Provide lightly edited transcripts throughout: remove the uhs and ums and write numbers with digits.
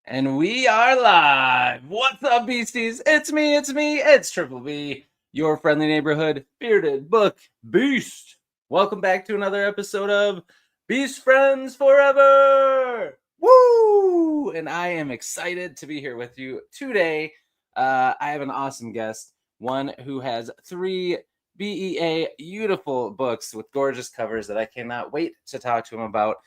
And we are live. What's up, beasties? It's me. It's Triple B, your friendly neighborhood bearded book beast. Welcome back to another episode of Beast Friends Forever. Woo! And I am excited to be here with you today. I have an awesome guest, one who has 3 BEA beautiful books with gorgeous covers that I cannot wait to talk to him about.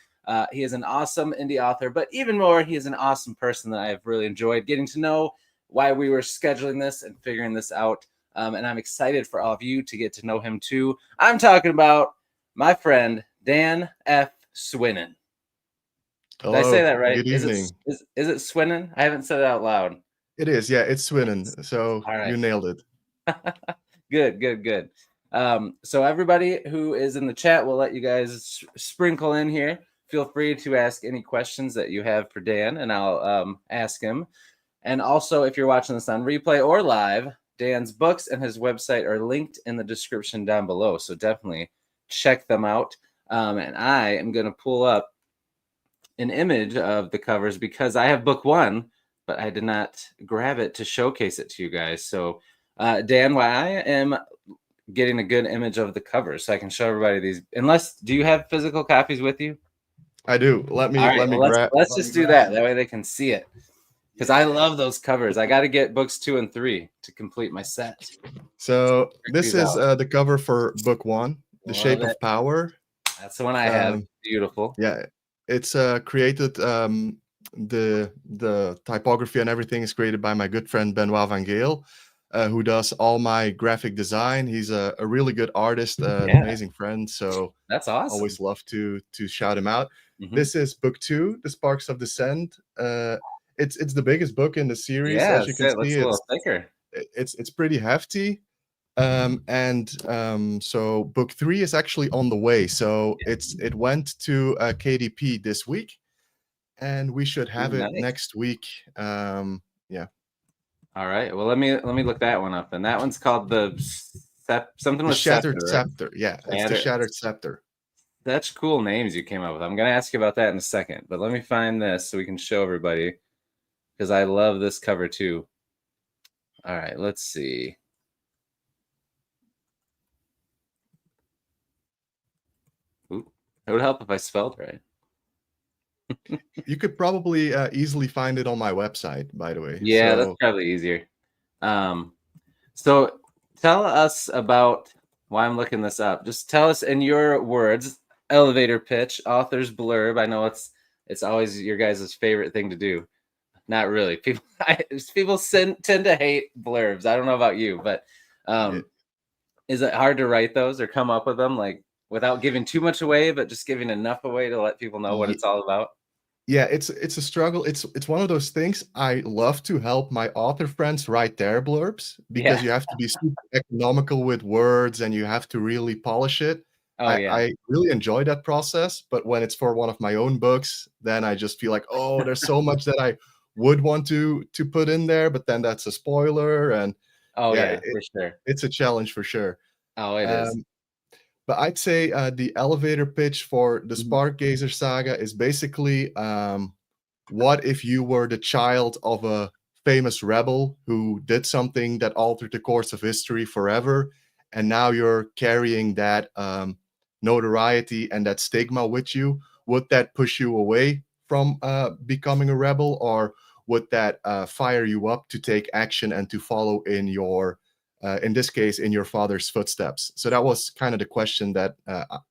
He is an awesome indie author, but even more, he is an awesome person that I have really enjoyed getting to know, why we were scheduling this and figuring this out. And I'm excited for all of you to get to know him too. I'm talking about my friend, Dan F. Swinnen. Hello. Did I say that right? Good evening. Is it Swinnen? I haven't said it out loud. It is, yeah, it's Swinnen. So All right. You nailed it. Good. So everybody who is in the chat, we'll let you guys sprinkle in here. Feel free to ask any questions that you have for Dan, and I'll ask him. And also, if you're watching this on replay or live, Dan's books and his website are linked in the description down below. So definitely check them out. And I am going to pull up an image of the covers because I have book 1, but I did not grab it to showcase it to you guys. So Dan, while I am getting a good image of the covers so I can show everybody these, do you have physical copies with you? I do. Let's just do that. That way they can see it. Because I love those covers. I got to get books 2 and 3 to complete my set. So this is the cover for book 1, The Shape of Power. That's the one I have. Beautiful. Yeah, it's created. The typography and everything is created by my good friend Benoit Van Geel, who does all my graphic design. He's a really good artist, amazing friend. So that's awesome. Always love to shout him out. Mm-hmm. This is book 2, The Sparks of Dissent. It's the biggest book in the series. Yeah, as you can see, it's a little thicker. It's pretty hefty. So book 3 is actually on the way. So it went to KDP this week, and we should have it next week. Yeah. All right. Well, let me look that one up. And that one's called something with Shattered Sceptor. Right? Yeah, it's the Shattered Scepter. Such cool names you came up with. I'm going to ask you about that in a second, but let me find this so we can show everybody, because I love this cover too. All right, let's see. Ooh, it would help if I spelled right. You could probably easily find it on my website, by the way. Yeah, that's probably easier. So tell us about why I'm looking this up. Just tell us in your words, elevator pitch, author's blurb. I know it's always your guys' favorite thing to do. Not really. People tend to hate blurbs. I don't know about you, but is it hard to write those or come up with them, like without giving too much away, but just giving enough away to let people know what it's all about? Yeah, it's a struggle. It's one of those things. I love to help my author friends write their blurbs because you have to be super economical with words and you have to really polish it. I really enjoy that process, but when it's for one of my own books, then I just feel like, oh, there's so much that I would want to put in there, but then that's a spoiler, and for sure, it's a challenge for sure. Oh, it is. But I'd say the elevator pitch for the Sparkgazer Saga is basically, what if you were the child of a famous rebel who did something that altered the course of history forever, and now you're carrying that notoriety and that stigma with you? Would that push you away from becoming a rebel, or would that fire you up to take action and to follow in your in this case, in your father's footsteps? So that was kind of the question that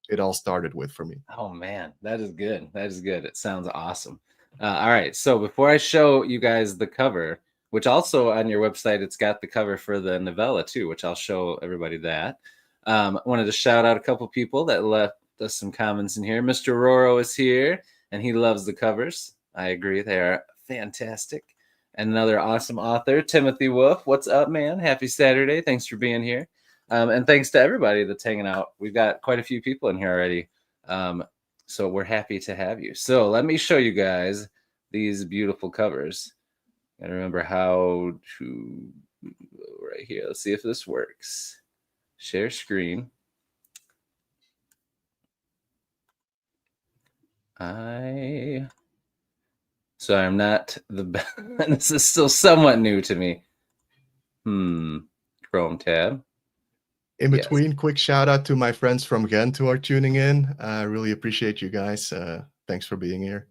it all started with for me. Oh, man, that is good. It sounds awesome. All right. So before I show you guys the cover, which also on your website, it's got the cover for the novella too, which I'll show everybody that. I wanted to shout out a couple people that left us some comments in here. Mr. Roro is here, and he loves the covers. I agree. They are fantastic. And another awesome author, Timothy Wolf. What's up, man? Happy Saturday. Thanks for being here. And thanks to everybody that's hanging out. We've got quite a few people in here already. So we're happy to have you. So let me show you guys these beautiful covers. And remember how to, right here. Let's see if this works. Share screen. So I'm not the best. This is still somewhat new to me. Chrome tab. In Yes. between, quick shout out to my friends from Ghent who are tuning in. I really appreciate you guys. Thanks for being here.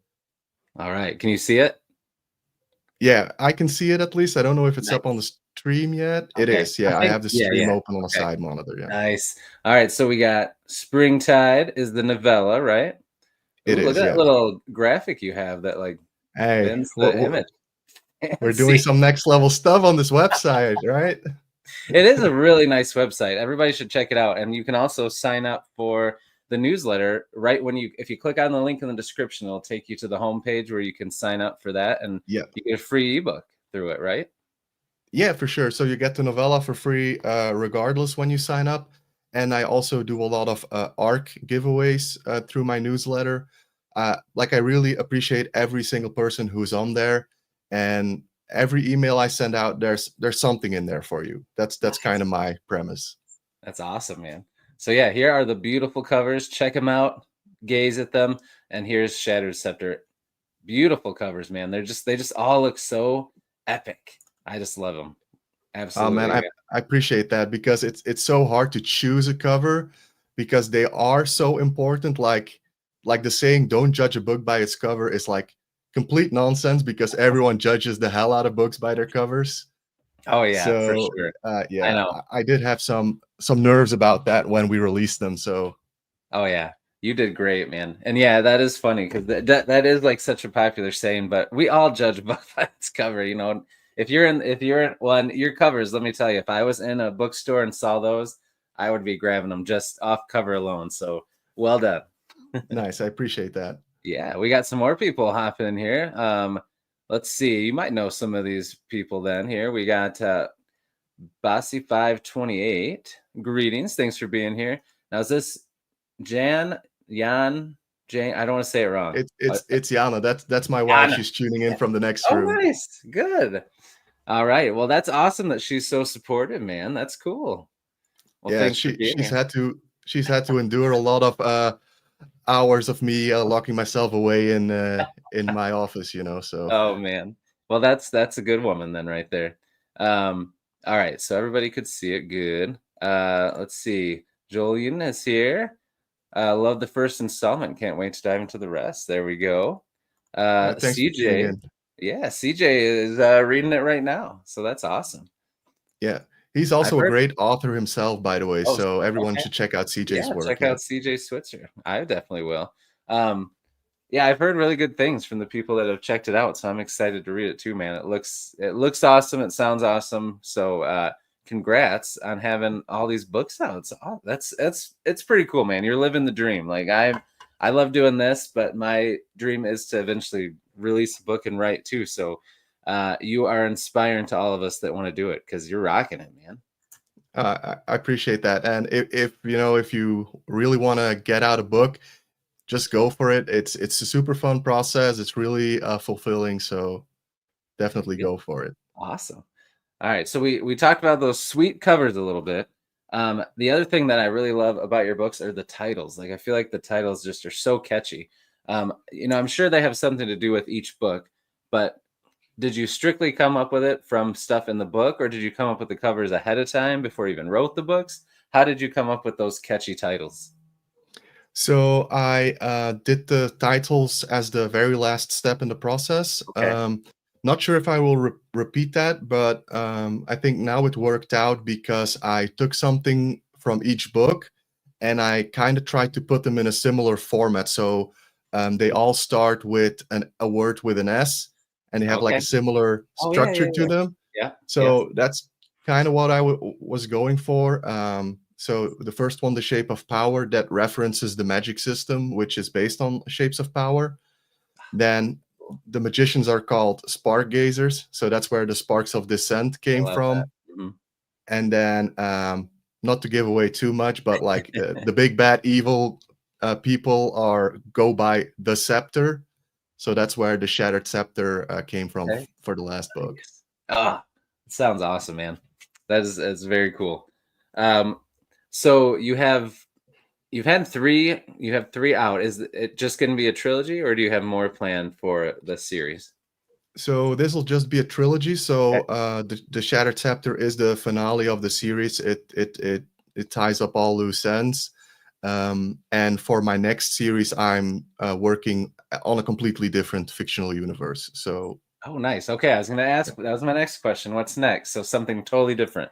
All right. Can you see it? Yeah, I can see it at least. I don't know if it's up on the Nice. stream yet. It Okay. is. Yeah, I have the Yeah, stream yeah. open on the Okay. side monitor. Yeah, Nice. All right. So we got Springtide is the novella, right? Ooh, it look is. at that Yeah. little graphic you have that like Hey, bends the we're, image. we're doing See, some next level stuff on this website, right? it is a really nice website. Everybody should check it out. And you can also sign up for the newsletter right when if you click on the link in the description, it'll take you to the homepage where you can sign up for that, and Yeah. you get a free ebook through it, right? Yeah, for sure. So you get the novella for free regardless when you sign up. And I also do a lot of ARC giveaways through my newsletter. Like I really appreciate every single person who's on there, and every email I send out, there's something in there for you. That's kind of my premise. That's awesome, man. So yeah, here are the beautiful covers. Check them out, gaze at them, and here's Shattered Scepter. Beautiful covers, man. They just all look so epic. I just love them. Oh man, Absolutely. I appreciate that because it's so hard to choose a cover because they are so important. Like the saying, "Don't judge a book by its cover," is like complete nonsense because everyone judges the hell out of books by their covers. Oh yeah, for So sure. I yeah, know. I did have some nerves about that when we released them. So Oh yeah, you did great, man. And yeah, that is funny because that is like such a popular saying. But we all judge a book by its cover, you know. If you're your covers, let me tell you, if I was in a bookstore and saw those, I would be grabbing them just off cover alone. So well done. nice, I appreciate that. Yeah, we got some more people hopping in here. Let's see. You might know some of these people then. Here we got Bossy528. Greetings. Thanks for being here. Now is this Jane? I don't want to say it wrong. It's Yana. That's my wife. Yana. She's tuning in from the next Oh, room. nice. Good. All right. Well, that's awesome that she's so supportive, man. That's cool. Well, Yeah, thanks for being she's here. had to endure a lot of hours of me locking myself away in my office, you know. So Oh man. Well, that's a good woman then right there. All right, so everybody could see it good. Let's see. Julian is here. Love the first installment. Can't wait to dive into the rest. There we go. thanks for tuning CJ. in. Yeah, CJ is reading it right now. So that's awesome. Yeah, he's I've also a heard. great author himself, by the way. Oh, So everyone okay. should check out CJ's Yeah, work. check Yeah, out CJ Switzer. I definitely will. Um, yeah, I've heard really good things from the people that have checked it out, so I'm excited to read it too, man. It looks awesome. It sounds awesome. So, congrats on having all these books out. It's pretty cool, man. You're living the dream. Like I love doing this, but my dream is to eventually release a book and write too. So, you are inspiring to all of us that want to do it because you're rocking it, man. I appreciate that. And if you know if you really want to get out a book, just go for it. It's a super fun process. It's really fulfilling. So definitely Yeah, go for it. awesome. All right, so we talked about those sweet covers a little bit. The other thing that I really love about your books are the titles. Like I feel like the titles just are so catchy. I'm sure they have something to do with each book, but did you strictly come up with it from stuff in the book, or did you come up with the covers ahead of time before you even wrote the books? How did you come up with those catchy titles? So I did the titles as the very last step in the process. Okay. Not sure if I will repeat that, but I think now it worked out because I took something from each book and I kind of tried to put them in a similar format. So they all start with a word with an S, and they have like Okay. a similar Oh yeah, structure yeah, to yeah. them. Yeah. Yes. So that's kind of what I was going for. So the first one, the Shape of Power, that references the magic system, which is based on Shapes of Power. Then the magicians are called Sparkgazers, so that's where the Sparks of Dissent I came love that. from. Mhm. And then, not to give away too much, but like the big bad evil people are go by the Sceptor, so that's where the Shattered Scepter came from Okay. for the last book. Nice. Ah, it sounds awesome, man. That's very cool. Um, so you have three out. Is it just going to be a trilogy, or do you have more planned for the series? So this will just be a trilogy. Okay. So the Shattered Scepter is the finale of the series. It ties up all loose ends. And for my next series, I'm working on a completely different fictional universe. So Oh, nice. Okay, I was going to ask. That was my next question. What's next? So something totally different.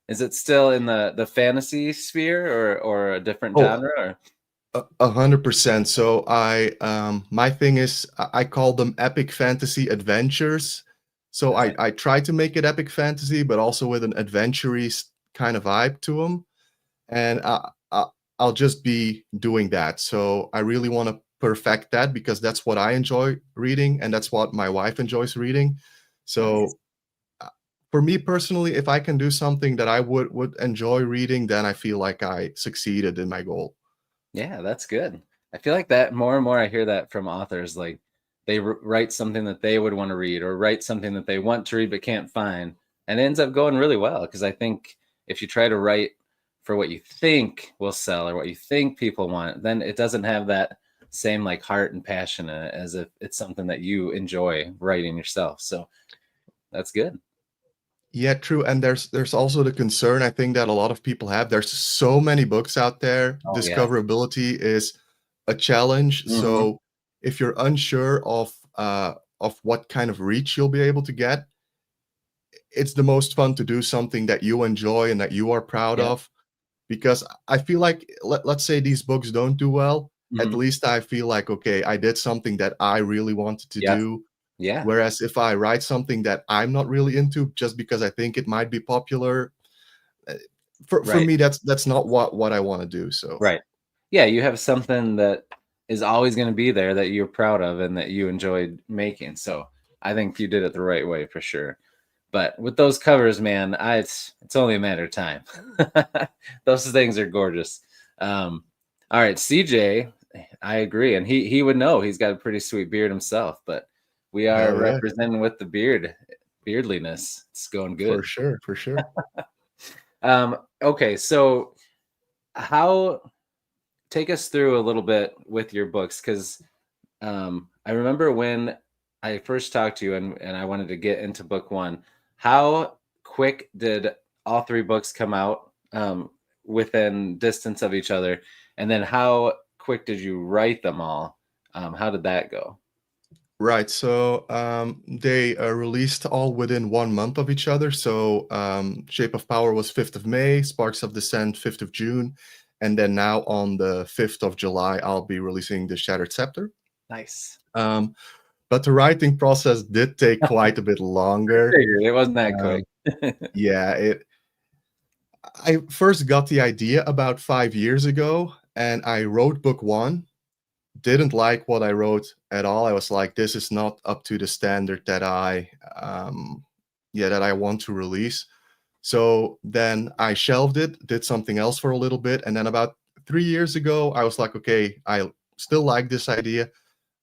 Is it still in the fantasy sphere or a different oh, genre? Or 100%. So my thing is I call them epic fantasy adventures. So nice. I try to make it epic fantasy, but also with an adventure-y kind of vibe to them. And I'll just be doing that. So I really want to perfect that because that's what I enjoy reading, and that's what my wife enjoys reading. Nice. So for me personally, if I can do something that I would enjoy reading, then I feel like I succeeded in my goal. Yeah, that's good. I feel like that more and more I hear that from authors. Like they write something that they would want to read or write something that they want to read but can't find. And it ends up going really well because I think if you try to write for what you think will sell or what you think people want, then it doesn't have that same like heart and passion in it as if it's something that you enjoy writing yourself. So that's good. Yeah, true. And there's also the concern I think that a lot of people have. There's so many books out there. Oh yeah. Discoverability is a challenge. Hmm. So if you're unsure of what kind of reach you'll be able to get, it's the most fun to do something that you enjoy and that you are proud Yep. of. Because I feel like let's say these books don't do well, at Hmm. least I feel like okay, I did something that I really wanted to Yep. do. Yeah. Whereas if I write something that I'm not really into just because I think it might be popular, uh, for Right. me that's not what I want to do. So Right. Yeah, you have something that is always going to be there that you're proud of and that you enjoyed making. So I think you did it the right way for sure. But with those covers, man, it's only a matter of time. Those things are gorgeous. Um, all right, CJ, I agree, and he would know. He's got a pretty sweet beard himself, but we are hell yeah, representing with the beardliness. It's going for good. sure, for sure. Okay, so how take us through a little bit with your books because I remember when I first talked to you and I wanted to get into book one. How quick did all three books come out within distance of each other? And then how quick did you write them all? How did that go? Right. So they released all within 1 month of each other. So Shape of Power was 5th of May, Sparks of Dissent 5th of June, and then now on the 5th of July, I'll be releasing the Shattered Scepter. Nice. Um, but the writing process did take quite a bit longer. Figured it wasn't that quick. Yeah, I first got the idea about 5 years ago, and I wrote book one. Didn't like what I wrote at all. I was like, this is not up to the standard that that I want to release. So then I shelved it, did something else for a little bit, and then about 3 years ago, I was like, okay, I still like this idea.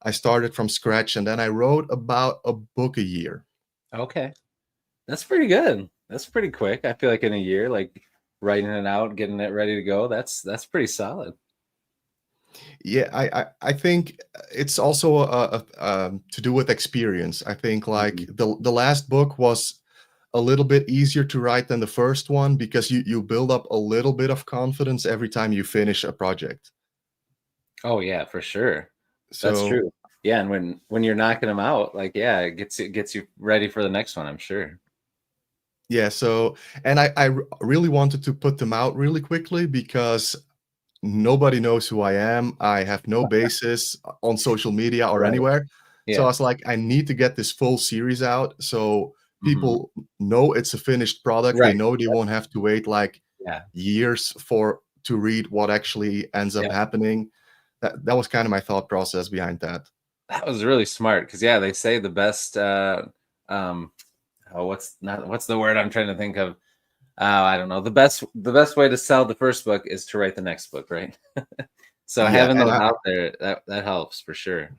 I started from scratch, and then I wrote about a book a year. Okay. That's pretty good. That's pretty quick. I feel like in a year, like writing it out, getting it ready to go, that's pretty solid. Yeah, I think it's also to do with experience. I think like Mhm. the last book was a little bit easier to write than the first one because you build up a little bit of confidence every time you finish a project. Oh yeah, for sure. That's So true. Yeah, and when you're knocking them out, like yeah, it gets you ready for the next one, I'm sure. yeah, so and really wanted to put them out really quickly because nobody knows who I am. I have no basis on social media or Right. anywhere. So I Yeah. was like, I need to get this full series out so Hmm. people know it's a finished product. They Right. know they won't have to wait like Yeah. years for to read what actually ends up Yeah. happening. That was kind of my thought process behind that. That was really smart because yeah, they say the best um oh what's the word I'm trying to think of? Oh, I don't know. The best way to sell the first book is to write the next book, right? So Yeah, having and those out there, that helps for sure.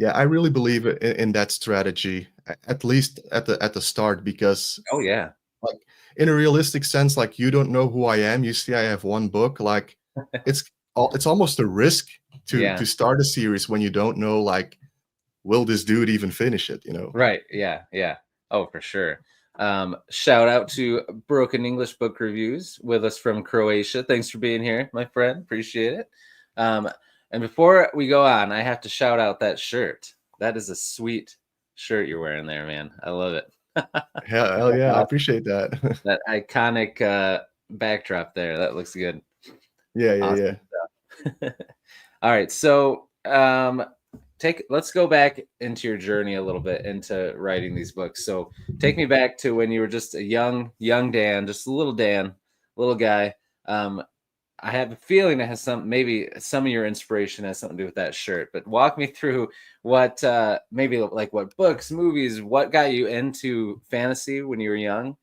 I really believe in that strategy, at least at the start, because Oh yeah. like in a realistic sense, like you don't know who I am. You see, I have one book. Like it's it's almost a risk to Yeah. start a series when you don't know like will this dude even finish it? Right. Yeah. Yeah. Oh, for sure. Shout out to Broken English Book Reviews with us from Croatia. Thanks for being here, my friend. Appreciate it. And before we go on, I have to shout out that shirt. That is a sweet shirt you're wearing there, man. I love it. Hell yeah, I Awesome. appreciate that. That iconic backdrop there. That looks good. Yeah. Awesome stuff. All right. So let's go back into your journey a little bit into writing these books. So take me back to when you were just a young Dan, just a little Dan, little guy. I have a feeling it has maybe some of your inspiration has something to do with that shirt, but walk me through what maybe like what books, movies, what got you into fantasy when you were young,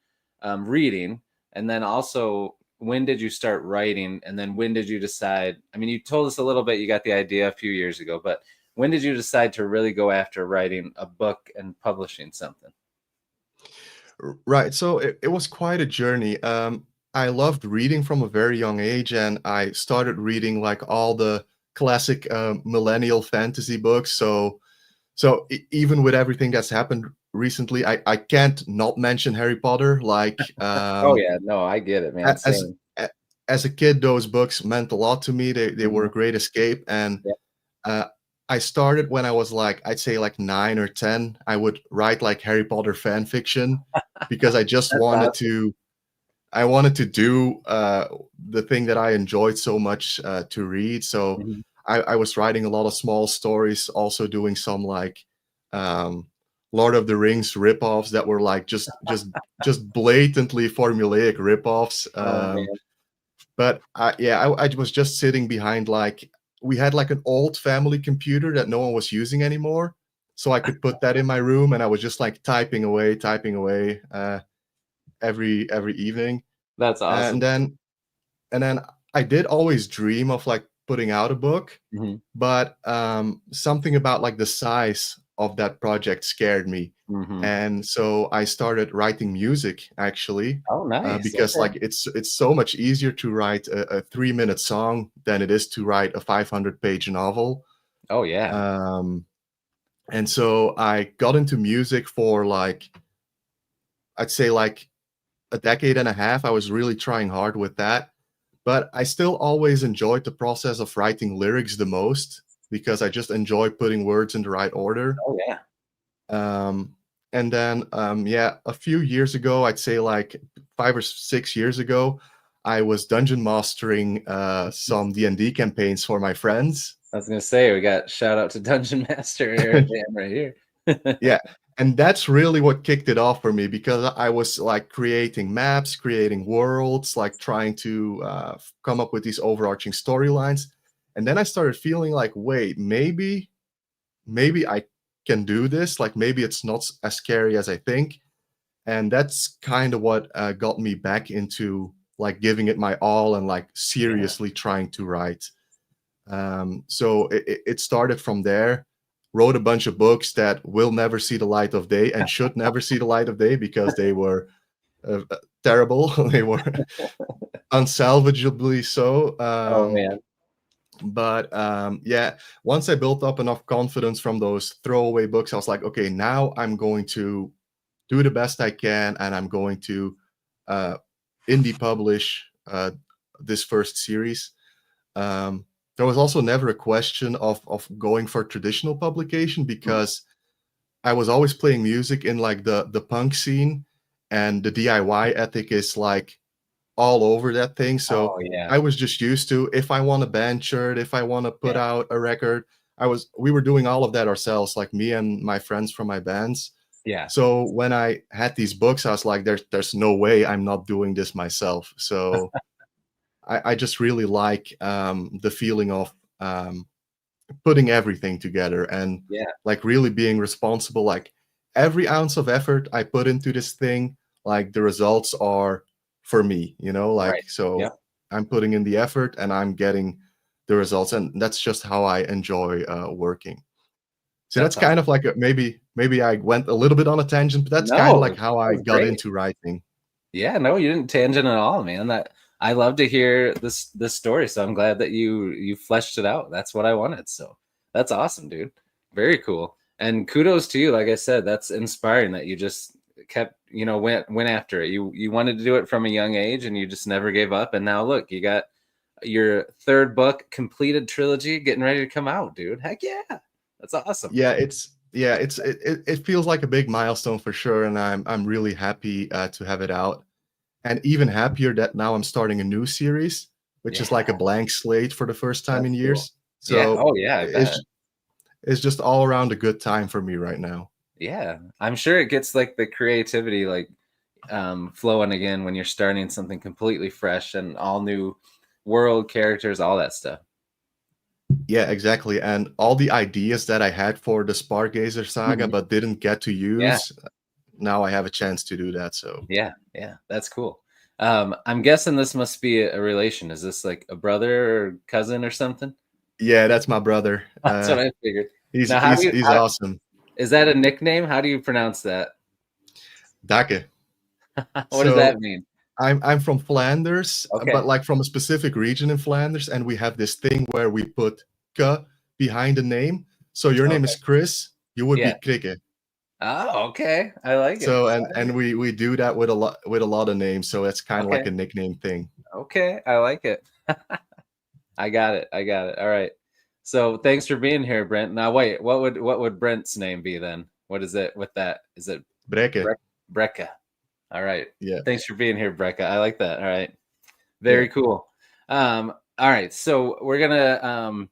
reading, and then also when did you start writing, and then when did you decide? I mean, you told us a little bit, you got the idea a few years ago, but when did you decide to really go after writing a book and publishing something? Right. So it was quite a journey. I loved reading from a very young age, and I started reading like all the classic millennial fantasy books. So even with everything that's happened recently, I can't not mention Harry Potter. Like, Oh yeah, no, I get it, man. as Same. as a kid, those books meant a lot to me. They were a great escape, and Yeah. uh, I started when I was like, I'd say like 9 or 10. I would write like Harry Potter fan fiction because I just That's wanted awesome. to. I wanted to do the thing that I enjoyed so much to read. So Mhm. I was writing a lot of small stories, also doing some like um, Lord of the Rings ripoffs that were like just blatantly formulaic ripoffs. Oh man. But I was just sitting behind like we had like an old family computer that no one was using anymore, so I could put that in my room, and I was just like typing away every evening. That's And awesome. then I did always dream of like putting out a book, Hmm. but something about like the size of that project scared me. Hmm. And so I started writing music actually, Oh, nice. because Okay. like it's so much easier to write a 3-minute song than it is to write a 500-page novel. Oh yeah. Um, and so I got into music for like I'd say like a decade and a half. I was really trying hard with that. But I still always enjoyed the process of writing lyrics the most because I just enjoy putting words in the right order. Oh yeah. Um, and then, yeah, a few years ago, I'd say like 5 or 6 years ago, I was dungeon mastering some D&D campaigns for my friends. I was gonna say we got shout out to Dungeon Master Aaron Jam right here. Yeah, and that's really what kicked it off for me because I was like creating maps, creating worlds, like trying to come up with these overarching storylines. And then I started feeling like, wait, maybe I can do this. Like maybe it's not as scary as I think. And that's kind of what got me back into like giving it my all and like Yeah. seriously trying to write. So it started from there. Wrote a bunch of books that will never see the light of day and should never see the light of day because they were terrible. They were unsalvageably so. Oh man. But yeah, once I built up enough confidence from those throwaway books, I was like, okay, now I'm going to do the best I can, and I'm going to uh, indie publish this first series. Um, there was also never a question of going for traditional publication Mm. because I was always playing music in like the punk scene, and the DIY ethic is like all over that thing. So Oh yeah. I was just used to if I want a band shirt, if I want to put Yeah. out a record, we were doing all of that ourselves, like me and my friends from my bands. Yeah. So when I had these books, I was like, there's no way I'm not doing this myself. So I just really like the feeling of putting everything together and Yeah. like really being responsible. Like every ounce of effort I put into this thing, like the results are for me, Right. like so Yep. I'm putting in the effort and I'm getting the results. And that's just how I enjoy working. So That's that's kind of awesome. like maybe I went a little bit on a tangent, but that's kind of No, like that how I was got great. into writing. Yeah, no, you didn't tangent at all, man. That I love to hear this story, so I'm glad that you fleshed it out. That's what I wanted. So that's awesome, dude. Very cool. And kudos to you. Like I said, that's inspiring that you just kept, went after it. You wanted to do it from a young age and you just never gave up. And now look, you got your third book, completed trilogy, getting ready to come out, dude. Heck yeah. That's awesome. Yeah, it feels like a big milestone for sure, and I'm really happy to have it out, and even happier that now I'm starting a new series, which is like a blank slate for the first time That's in cool. years. Yeah. So Oh yeah, I bet. it's just all around a good time for me right now. Yeah. I'm sure it gets like the creativity like flowing again when you're starting something completely fresh and all new world, characters, all that stuff. Yeah, exactly. And all the ideas that I had for the Sparkgazer Saga but didn't get to use, now I have a chance to do that. So yeah, that's cool. I'm guessing this must be a relation. Is this like a brother or cousin or something? yeah, that's my brother. That's what I figured. He's Now, he's awesome. Is that a nickname? How do you pronounce that? Dake. What does that mean? I'm from Flanders, Okay. but like from a specific region in Flanders, and we have this thing where we put "k" behind the name. So your name is Chris, you would be Krikke. Oh, okay. I like it. So and we do that with a lot of names, so it's kind of like a nickname thing. Okay, I like it. I got it. All right. So thanks for being here, Brent. Now wait, what would Brent's name be then? What is it with that? Is it Brekke? Brecca. All right. Yeah. Thanks for being here, Brecca. I like that. All right. Very cool. All right. So we're gonna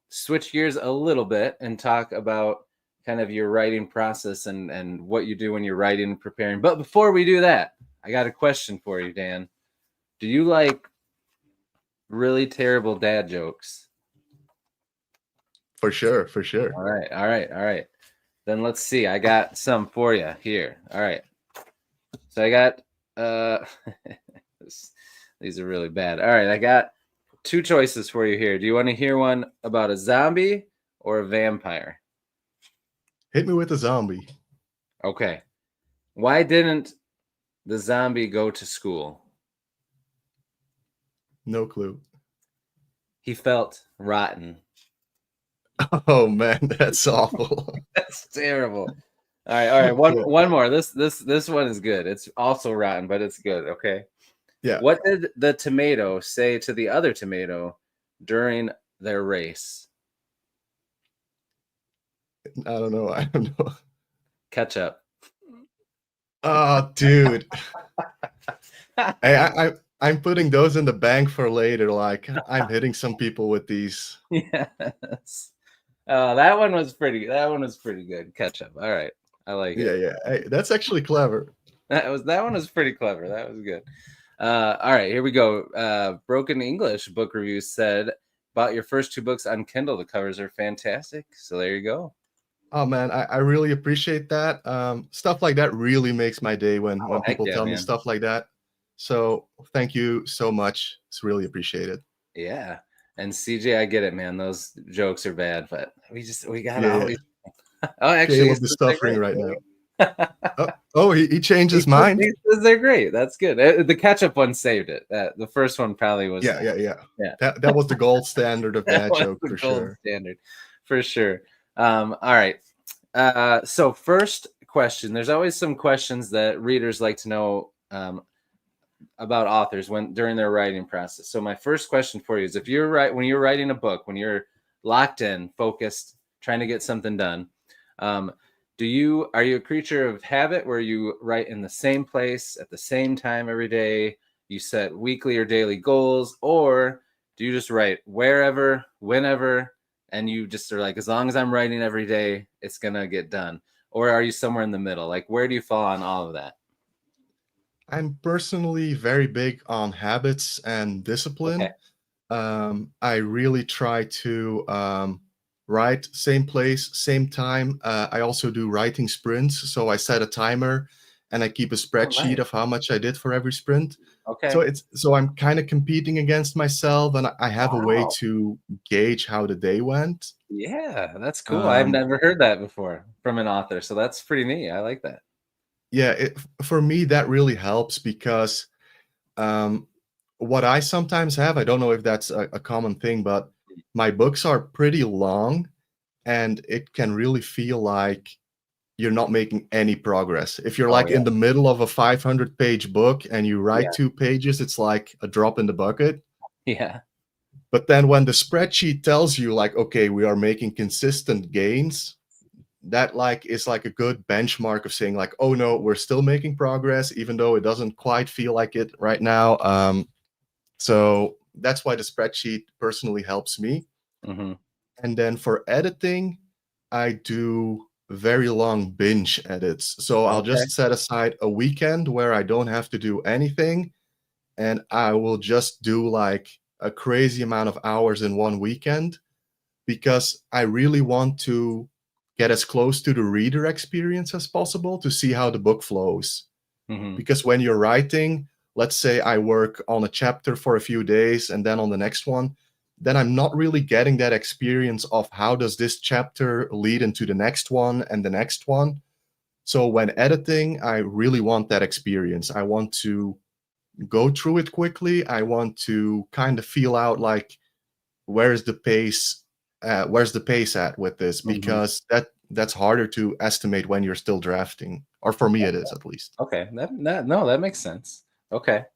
switch gears a little bit and talk about kind of your writing process and what you do when you're writing and preparing. But before we do that, I got a question for you, Dan. Do you like really terrible dad jokes? For sure, for sure. All right. Then let's see. I got some for you here. All right. So I got these are really bad. All right, I got two choices for you here. Do you want to hear one about a zombie or a vampire? Hit me with a zombie. Okay. Why didn't the zombie go to school? No clue. He felt rotten. Oh man, that's awful. That's terrible. All right. One more. This one is good. It's also rotten, but it's good. Okay. Yeah. What did the tomato say to the other tomato during their race? I don't know. Ketchup. Oh, dude. Hey, I'm putting those in the bank for later. Like I'm hitting some people with these. Yes. That one was pretty good. Ketchup. All right. I like it. Yeah. Hey, that's actually clever. That one was pretty clever. That was good. All right, here we go. Broken English book review said about your first two books on Kindle. The covers are fantastic. So there you go. Oh man, I really appreciate that. Stuff like that really makes my day when people tell me stuff like that. So thank you so much. It's really appreciated. Yeah. And CJ, I get it, man. Those jokes are bad, but we got always. Oh, actually, Caleb is suffering right now. He changed his mind. They're great. That's good. The ketchup one saved it. The first one probably was. Yeah. That was the gold standard of that joke for sure. Standard, for sure. All right. So first question. There's always some questions that readers like to know about authors during their writing process. So my first question for you is: when you're writing a book, when you're locked in, focused, trying to get something done. Are you a creature of habit where you write in the same place at the same time every day? You set weekly or daily goals, or do you just write wherever, whenever, and you just are like, as long as I'm writing every day, it's going to get done? Or are you somewhere in the middle? Like, where do you fall on all of that? I'm personally very big on habits and discipline. Okay. I really try to write same place, same time. I also do writing sprints. So I set a timer and I keep a spreadsheet of how much I did for every sprint. Okay. So I'm kind of competing against myself, and I have a way to gauge how the day went. Yeah, that's cool. I've never heard that before from an author. So that's pretty neat. I like that. Yeah, for me, that really helps because what I sometimes have, I don't know if that's a common thing, but my books are pretty long. and it can really feel like you're not making any progress. If you're Oh like yeah. in the middle of a 500-page book and you write Yeah. 2 pages, it's like a drop in the bucket. Yeah. But then when the spreadsheet tells you like, okay, we are making consistent gains, that like is like a good benchmark of saying like, oh no, we're still making progress, even though it doesn't quite feel like it right now. So that's why the spreadsheet personally helps me. Hmm. And then for editing, I do very long binge edits. So I'll Okay. just set aside a weekend where I don't have to do anything, and I will just do like a crazy amount of hours in one weekend, because I really want to get as close to the reader experience as possible to see how the book flows. Hmm. Because when you're writing, let's say I work on a chapter for a few days and then on the next one, then I'm not really getting that experience of how does this chapter lead into the next one and the next one. So when editing, I really want that experience. I want to go through it quickly. I want to kind of feel out like where's the pace where's the pace at with this, Hmm. because that's harder to estimate when you're still drafting, or for me it is at least. Okay. No, that makes sense. Okay.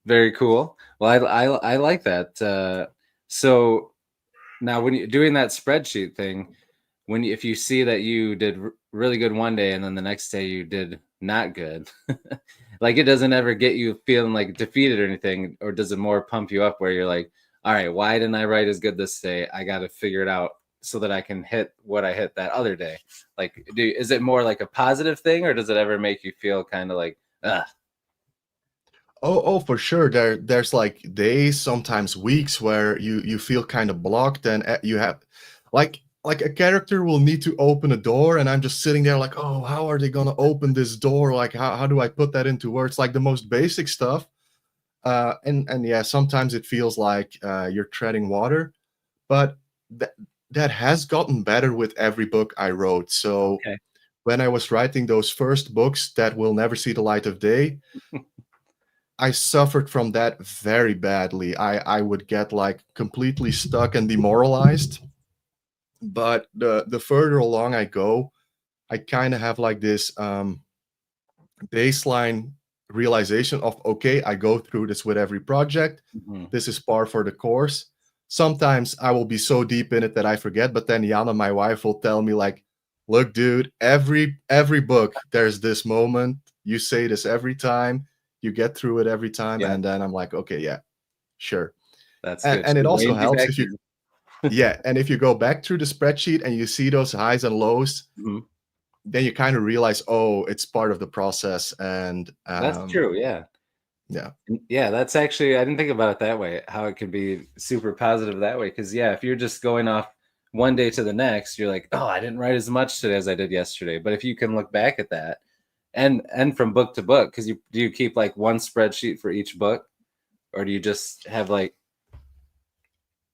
Very cool. Well, I like that. So now when you're doing that spreadsheet thing, if you see that you did really good one day and then the next day you did not good, like it doesn't ever get you feeling like defeated or anything, or does it more pump you up where you're like, all right, why didn't I write as good this day? I got to figure it out so that I can hit what I hit that other day. Like, is it more like a positive thing, or does it ever make you feel kind of like, ah, Oh, for sure. There's like days, sometimes weeks, where you feel kind of blocked, and you have like a character will need to open a door, and I'm just sitting there like, oh, how are they gonna open this door? Like, how do I put that into words? Like the most basic stuff. And yeah, sometimes it feels like you're treading water, but that that has gotten better with every book I wrote. So okay. when I was writing those first books that will never see the light of day, I suffered from that very badly. I would get like completely stuck and demoralized. But the further along I go, I kind of have like this baseline realization of, okay, I go through this with every project. Mhm. This is par for the course. Sometimes I will be so deep in it that I forget, but then Yana, my wife, will tell me like, look, dude, every book there's this moment. You say this every time, you get through it every time, Yeah, and then I'm like, okay, yeah, sure. that's And good. and She it also reined you helps back if you, in. yeah, and if you go back through the spreadsheet and you see those highs and lows, Mhm. then you kind of realize, oh, it's part of the process. And That's true. Yeah. yeah. Yeah, that's actually, I didn't think about it that way, how it could be super positive that way. Because, yeah, if you're just going off one day to the next, you're like, oh, I didn't write as much today as I did yesterday. But if you can look back at that and from book to book, because do you keep like one spreadsheet for each book, or do you just have like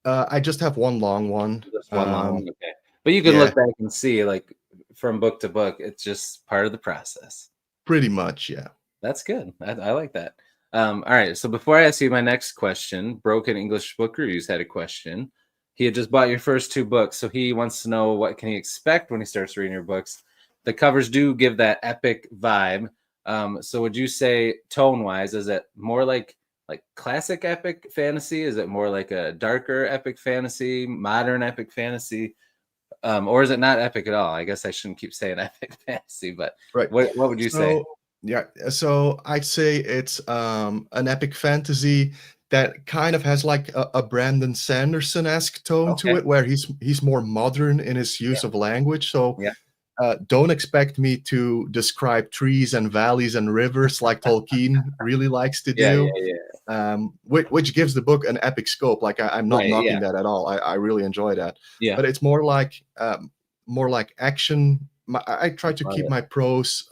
I just have one long one. just one long one? Okay. But you can Yeah, look back and see like from book to book, it's just part of the process. pretty much. Yeah. That's good. I like that. All right. So before I ask you my next question, Broken English Book Reviews had a question. He had just bought your first two books, so he wants to know what can he expect when he starts reading your books. The covers do give that epic vibe. So would you say tone wise, is it more like classic epic fantasy? Is it more like a darker epic fantasy, modern epic fantasy? Or is it not epic at all? I guess I shouldn't keep saying epic fantasy, but Right. what would you say? So yeah, so I'd say it's an epic fantasy that kind of has like a Brandon Sanderson-esque tone to Okay. it, where he's more modern in his use of language. So Yeah. don't expect me to describe trees and valleys and rivers like Tolkien really likes to Yeah, do, yeah, yeah. which gives the book an epic scope. Like I'm not Right, knocking yeah. that at all. I really enjoy that, Yeah. but it's more like action. I try to Love keep it. my prose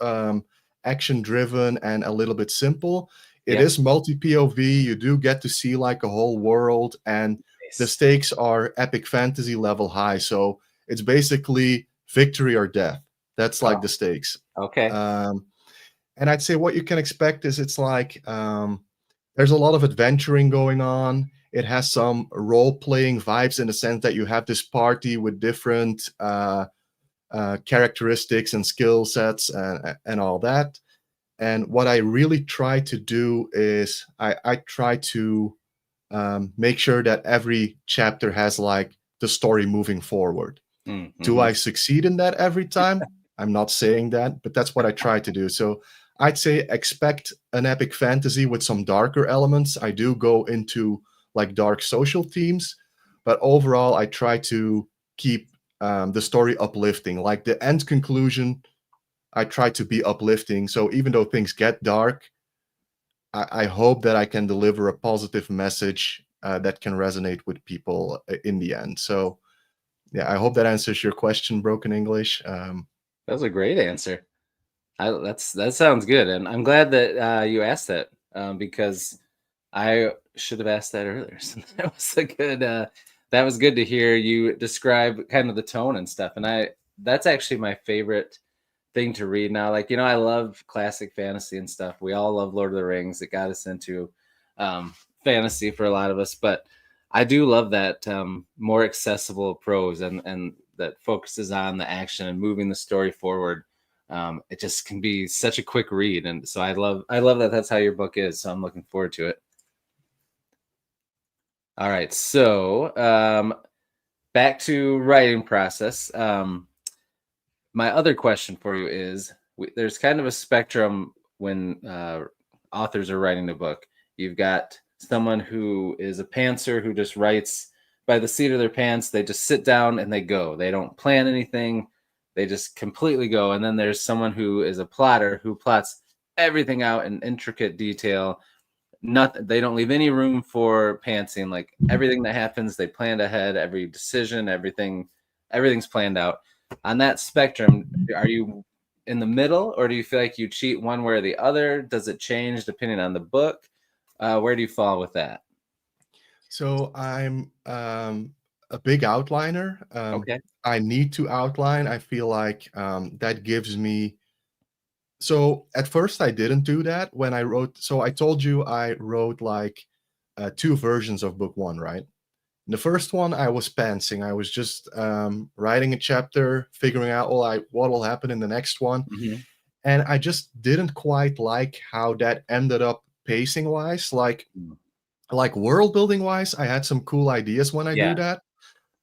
action driven and a little bit simple. It Yeah. is multi POV. You do get to see like a whole world, and the Nice. stakes are epic fantasy level high. So it's basically victory or death. That's like Oh, the stakes. okay. Um, and I'd say what you can expect is it's like there's a lot of adventuring going on. It has some role-playing vibes in the sense that you have this party with different characteristics and skill sets and all that. And what I really try to do is I try to make sure that every chapter has like the story moving forward. Mm-hmm. Do I succeed in that every time? I'm not saying that, but that's what I try to do. So I'd say expect an epic fantasy with some darker elements. I do go into like dark social themes, but overall I try to keep the story uplifting. Like the end conclusion, I try to be uplifting. So even though things get dark, I hope that I can deliver a positive message that can resonate with people in the end. So yeah, I hope that answers your question, Broken English. That was a great answer. That sounds good, and I'm glad that you asked that because I should have asked that earlier. So that was a good. That was good to hear you describe kind of the tone and stuff. And that's actually my favorite thing to read now. Like, I love classic fantasy and stuff. We all love Lord of the Rings. It got us into fantasy for a lot of us, but I do love that more accessible prose and that focuses on the action and moving the story forward. It just can be such a quick read, and so I love that that's how your book is. So I'm looking forward to it. All right, so back to writing process. My other question for you is: there's kind of a spectrum when authors are writing a book. You've got someone who is a pantser who just writes by the seat of their pants. They just sit down and they go. They don't plan anything. They just completely go. And then there's someone who is a plotter who plots everything out in intricate detail. They don't leave any room for pantsing. Like everything that happens, they planned ahead. Every decision, everything's planned out. On that spectrum, are you in the middle, or do you feel like you cheat one way or the other? Does it change depending on the book? Where do you fall with that? So I'm a big outliner. Okay. I need to outline. I feel like that gives me. So at first I didn't do that when I wrote. So I told you I wrote like 2 versions of book 1, right? The first one I was pantsing. I was just writing a chapter, figuring out what will happen in the next one, and I just didn't quite like how that ended up pacing wise. Like world building wise, I had some cool ideas when I do that,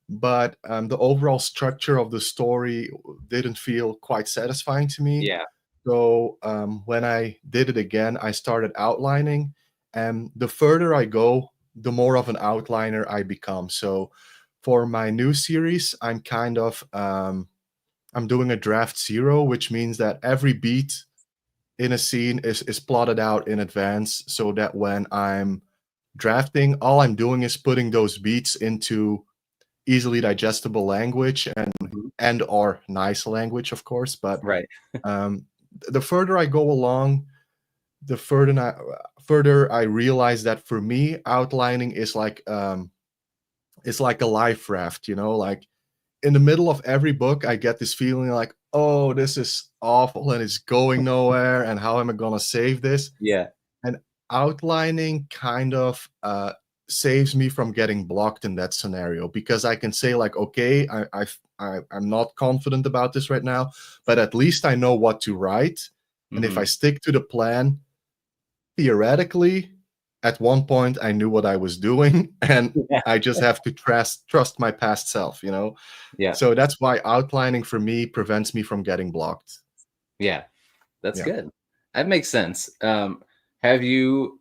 but the overall structure of the story didn't feel quite satisfying to me. Yeah. So when I did it again, I started outlining, and the further I go, the more of an outliner I become. So for my new series, I'm kind of I'm doing a draft 0, which means that every beat in a scene is plotted out in advance, so that when I'm drafting, all I'm doing is putting those beats into easily digestible language and or nice language, of course. But Right. the further I go along, the further I realize that for me, outlining is like a life raft. Like in the middle of every book, I get this feeling like, oh, this is awful and it's going nowhere, and how am I gonna save this? Yeah. And outlining kind of saves me from getting blocked in that scenario, because I can say like, okay, I'm not confident about this right now, but at least I know what to write. And if I stick to the plan, theoretically, at one point I knew what I was doing, and I just have to trust my past self, Yeah. So that's why outlining for me prevents me from getting blocked. Yeah. That's good. That makes sense. Have you,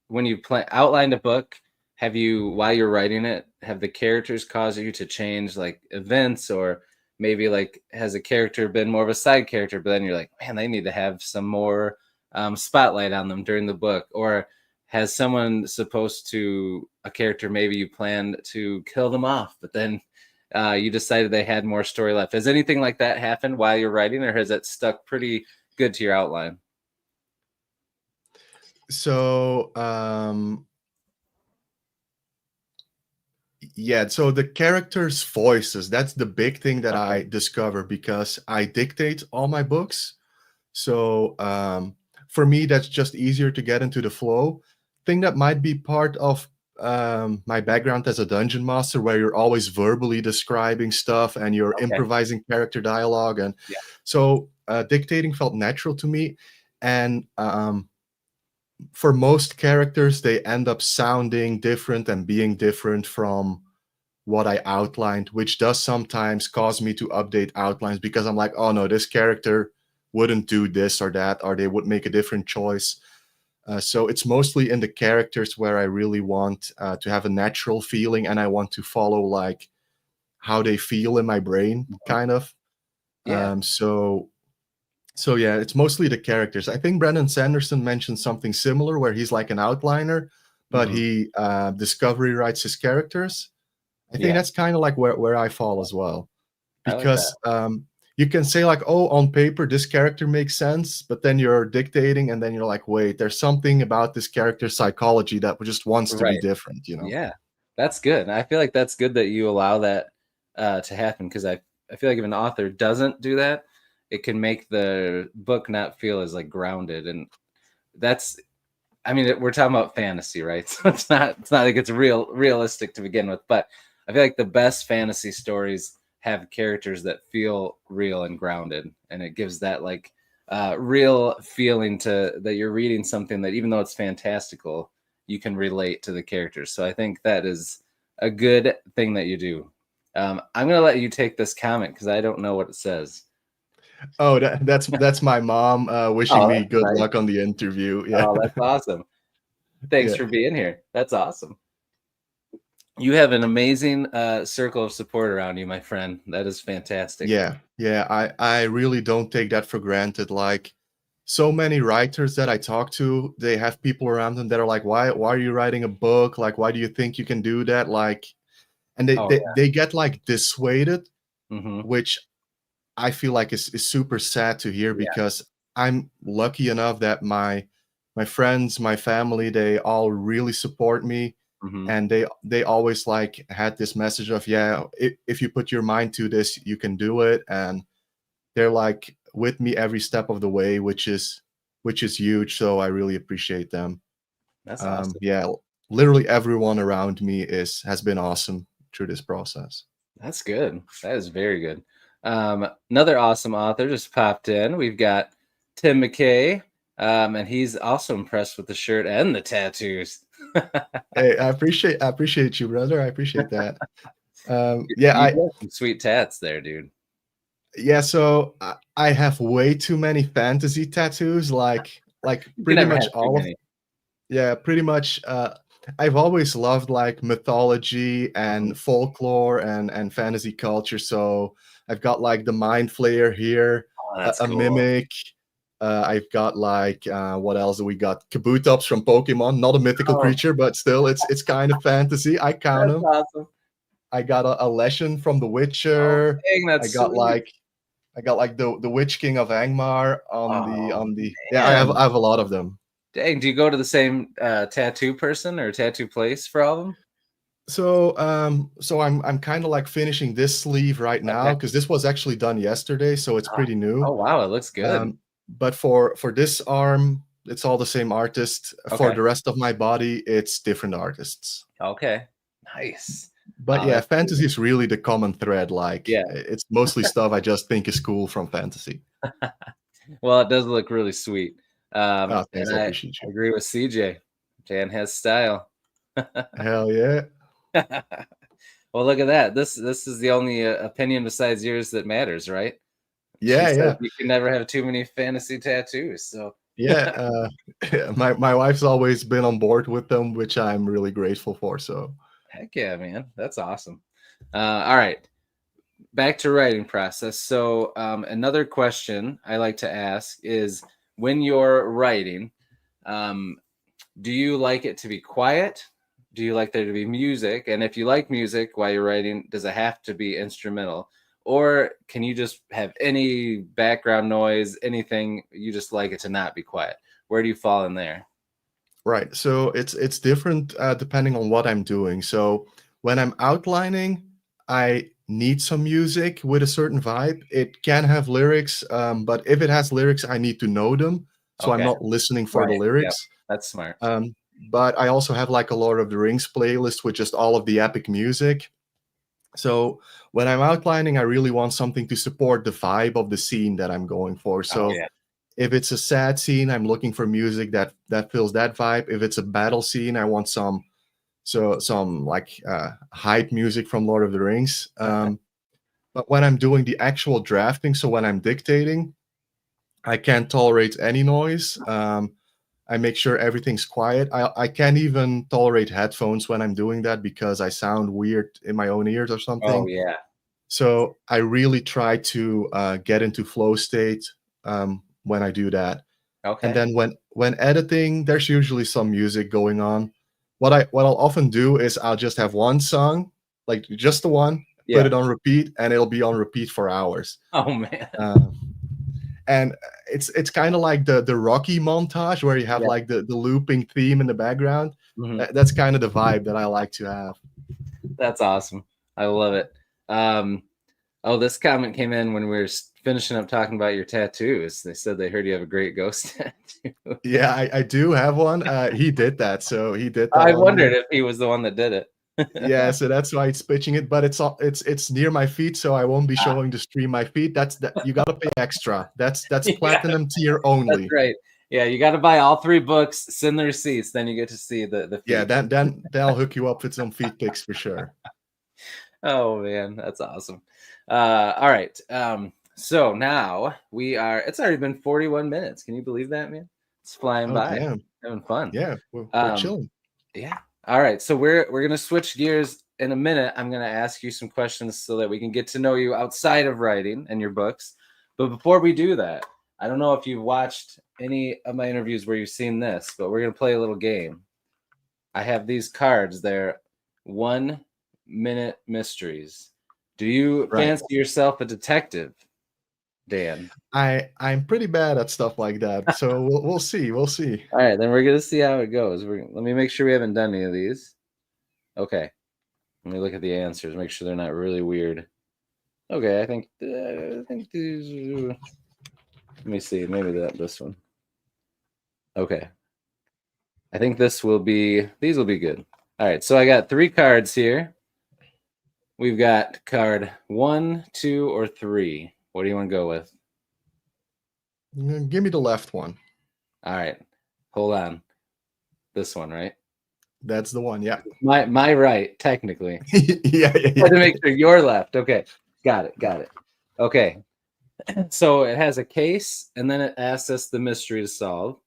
when you outlined a book, while you're writing it, have the characters caused you to change like events, or maybe like has a character been more of a side character, but then you're like, man, they need to have some more spotlight on them during the book? Or has a character, maybe you planned to kill them off, but then you decided they had more story left? Has anything like that happened while you're writing, or has it stuck pretty good to your outline? So yeah, so the characters' voices, that's the big thing that I discover, because I dictate all my books. So for me, that's just easier to get into the flow. Thing that might be part of my background as a dungeon master, where you're always verbally describing stuff and you're Okay. improvising character dialogue, and Yeah. so dictating felt natural to me. And for most characters, they end up sounding different and being different from what I outlined, which does sometimes cause me to update outlines because I'm like, oh no, this character wouldn't do this or that, or they would make a different choice. So it's mostly in the characters where I really want to have a natural feeling, and I want to follow like how they feel in my brain, Mhm. kind of. Yeah. So yeah, it's mostly the characters. I think Brandon Sanderson mentioned something similar where he's like an outliner, but Mhm. he discovery writes his characters. I think Yeah. that's kind of like where I fall as well, I like that. because you can say like, oh, on paper this character makes sense, but then you're dictating and then you're like, wait, there's something about this character's psychology that just wants to be Right. different, you know? Yeah. That's good. I feel like that's good that you allow that to happen, because I feel like if an author doesn't do that, it can make the book not feel as like grounded. And that's, I mean, we're talking about fantasy, right? So it's not like it's realistic to begin with, but I feel like the best fantasy stories have characters that feel real and grounded, and it gives that like real feeling to that you're reading something that, even though it's fantastical, you can relate to the characters. So I think that is a good thing that you do. I'm gonna let you take this comment because I don't know what it says. Oh, that's my mom wishing Oh, me that's good nice. luck on the interview. Yeah. Oh, that's awesome. Thanks Yeah. for being here. That's awesome. You have an amazing circle of support around you, my friend. That is fantastic. Yeah. I really don't take that for granted. Like, so many writers that I talk to, they have people around them that are like, why are you writing a book? Like, why do you think you can do that? Like, and they Oh they, yeah. they get like dissuaded, Hmm. which I feel like is super sad to hear, Yeah. because I'm lucky enough that my friends, my family, they all really support me, Hmm. and they always like had this message of, yeah, if you put your mind to this, you can do it, and they're like with me every step of the way, which is huge. So I really appreciate them. That's awesome. Yeah, literally everyone around me has been awesome through this process. That's good. That is very good. Another awesome author just popped in. We've got Tim McKay, and he's also impressed with the shirt and the tattoos. Hey, I appreciate you, brother. I appreciate that. Yeah, You got some sweet tats there, dude. yeah. So I have way too many fantasy tattoos. Like You can pretty never much have too all of many. yeah, pretty much. I've always loved like mythology Mhm. and folklore and fantasy culture. So I've got like the mind flayer here, Oh, a, that's a cool. mimic. I've got like what else do we got? Kabutops from Pokemon, not a mythical Oh, creature, but still, it's kind of fantasy. I count that's them. awesome. I got a Leshen from The Oh, Witcher. dang, I that's got sweet. like I got like the Witch King of Angmar Oh, on the yeah. I have man. I have a lot of them. Dang, do you go to the same tattoo person or tattoo place for all of them? So I'm kind of like finishing this sleeve right Okay. now because this was actually done yesterday, so it's Oh, pretty new. oh, wow, it looks good. But for this arm, it's all the same artist. For Okay. the rest of my body, it's different artists. Okay. Nice. But Oh, yeah, that's fantasy cool. is really the common thread. Like Yeah. it's mostly stuff I just think is cool from fantasy. Well, it does look really sweet. Oh, thanks, And I I appreciate you. agree with CJ. Jan has style. Hell yeah. Well, look at that. This is the only opinion besides yours that matters, right? She Yeah, says yeah. you can never have too many fantasy tattoos. So Yeah, my wife's always been on board with them, which I'm really grateful for. So, heck yeah, man. That's awesome. All right. Back to writing process. So another question I like to ask is, when you're writing, um, do you like it to be quiet? Do you like there to be music? And if you like music while you're writing, does it have to be instrumental? Or can you just have any background noise, anything, you just like it to not be quiet? Where do you fall in there? right. So it's different depending on what I'm doing. So when I'm outlining, I need some music with a certain vibe. It can have lyrics, but if it has lyrics, I need to know them. So I'm Okay. not listening for the Right. Yep. lyrics. That's smart. but I also have like a Lord of the Rings playlist with just all of the epic music. So when I'm outlining, I really want something to support the vibe of the scene that I'm going for. Oh So yeah. if it's a sad scene, I'm looking for music that fills that vibe. If it's a battle scene, I want some like hype music from Lord of the Rings. But when I'm doing the actual drafting, so when I'm dictating, I can't tolerate any noise. I make sure everything's quiet. I can't even tolerate headphones when I'm doing that because I sound weird in my own ears or Oh something. yeah. So I really try to get into flow state when I do that. And Okay. then when editing, there's usually some music going on. What I'll often do is I'll just have one song, like just the one, put Yeah. it on repeat, and it'll be on repeat for hours. Oh man. Uh, and it's kind of like the Rocky montage where you have Yeah. like the looping theme in the background. Mhm. That's kind of the vibe that I like to have. That's awesome. I love it. Oh, this comment came in when we were finishing up talking about your tattoos. They said they heard you have a great ghost tattoo. Yeah, I do have one. He did that, so he did that I on wondered me. if he was the one that did it. Yeah, so that's why it's pitching it, but it's near my feet, so I won't be Ah, showing the stream my feet. That you gotta pay extra. That's you got platinum tier That's only. right. Yeah, you got to buy all 3 books, send the receipts, then you get to see the Yeah, feet. then I'll hook you up with some feet pics for sure. Oh man, that's awesome. All right. So now we are. It's already been 41 minutes. Can you believe that, man? It's flying Oh by. damn. Having fun. Yeah, we're Um, chilling. yeah. All right. So we're gonna switch gears in a minute. I'm gonna ask you some questions so that we can get to know you outside of writing and your books. But before we do that, I don't know if you've watched any of my interviews where you've seen this, but we're gonna play a little game. I have these cards. They're 1-minute mysteries. Do you Right. fancy yourself a detective, Dan? I'm pretty bad at stuff like that. So we'll see. We'll see. All right, then we're gonna see how it goes. Let me make sure we haven't done any of these. Okay, let me look at the answers. Make sure they're not really weird. Okay, I think these. Let me see. Maybe this one. Okay, I think this will be. These will be good. All right, so I got 3 cards here. We've got card 1, 2, or 3. What do you want to go with? Give me the left one. All right, hold on. This one, right? That's the one. Yeah. My right, technically. Yeah, I had to make sure you're left. Okay, got it. Okay, so it has a case, and then it asks us the mystery to solve.